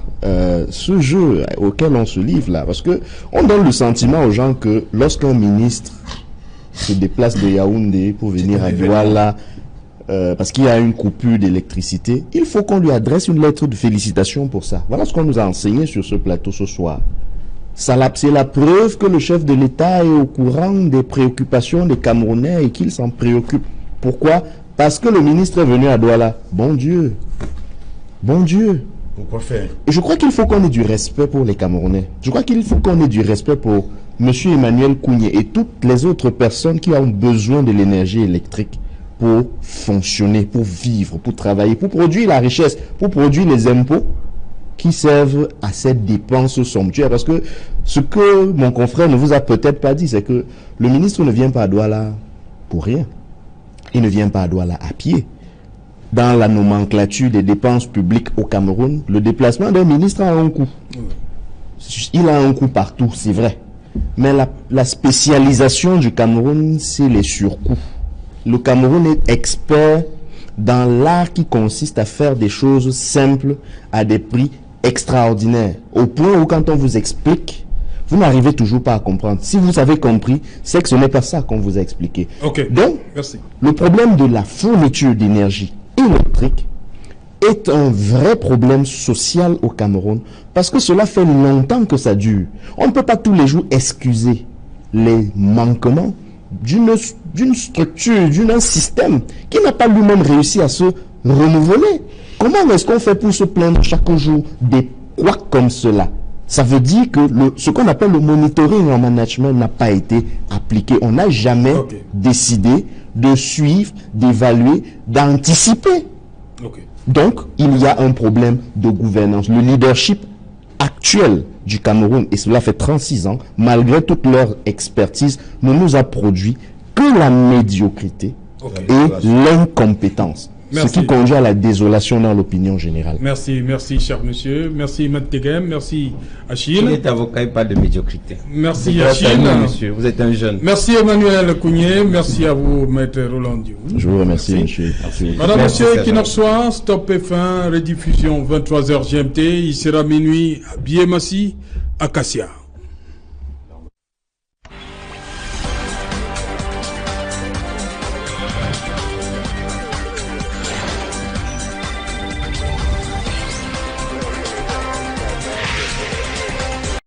[SPEAKER 5] ce jeu auquel on se livre là, parce que on donne le sentiment aux gens que lorsqu'un ministre se déplace de Yaoundé pour venir à Douala parce qu'il y a une coupure d'électricité, il faut qu'on lui adresse une lettre de félicitations pour ça. Voilà ce qu'on nous a enseigné sur ce plateau ce soir. C'est la preuve que le chef de l'État est au courant des préoccupations des Camerounais et qu'il s'en préoccupe. Pourquoi? Parce que le ministre est venu à Douala. Bon Dieu.
[SPEAKER 3] Pourquoi faire?
[SPEAKER 5] Et je crois qu'il faut qu'on ait du respect pour les Camerounais. Je crois qu'il faut qu'on ait du respect pour M. Emmanuel Kounié et toutes les autres personnes qui ont besoin de l'énergie électrique pour fonctionner, pour vivre, pour travailler, pour produire la richesse, pour produire les impôts qui servent à cette dépense somptuaire. Parce que ce que mon confrère ne vous a peut-être pas dit, c'est que le ministre ne vient pas à Douala pour rien. Il ne vient pas à Douala à pied. Dans la nomenclature des dépenses publiques au Cameroun, le déplacement d'un ministre a un coût. Il a un coût partout, c'est vrai. Mais la spécialisation du Cameroun, c'est les surcoûts. Le Cameroun est expert dans l'art qui consiste à faire des choses simples à des prix extraordinaires. Au point où quand on vous explique, vous n'arrivez toujours pas à comprendre. Si vous avez compris, c'est que ce n'est pas ça qu'on vous a expliqué. Donc,
[SPEAKER 1] merci.
[SPEAKER 5] Le problème de la fourniture d'énergie électrique est un vrai problème social au Cameroun parce que cela fait longtemps que ça dure. On ne peut pas tous les jours excuser les manquements d'une structure, d'un système qui n'a pas lui-même réussi à se renouveler. Comment est-ce qu'on fait pour se plaindre chaque jour des couacs comme cela? Ça veut dire que ce qu'on appelle le monitoring en management n'a pas été appliqué. On n'a jamais décidé de suivre, d'évaluer, d'anticiper. Donc, il y a un problème de gouvernance. Le leadership actuel du Cameroun, et cela fait 36 ans, malgré toute leur expertise, ne nous a produit que la médiocrité et l'incompétence.
[SPEAKER 1] Merci.
[SPEAKER 5] Ce qui conduit à la désolation dans l'opinion générale.
[SPEAKER 1] Merci, cher monsieur. Merci, Maître Tegem. Merci, Achille.
[SPEAKER 2] Il est avocat et pas de médiocrité.
[SPEAKER 1] Merci, Achille.
[SPEAKER 2] Monsieur, vous êtes un jeune.
[SPEAKER 1] Merci, Emmanuel Kounié. Merci à vous, Maître Roland Diouf.
[SPEAKER 5] Je vous remercie, monsieur.
[SPEAKER 1] Madame, monsieur, qui nous reçoit, Stop F1, rediffusion 23h GMT. Il sera minuit à Biémassi, Acacia.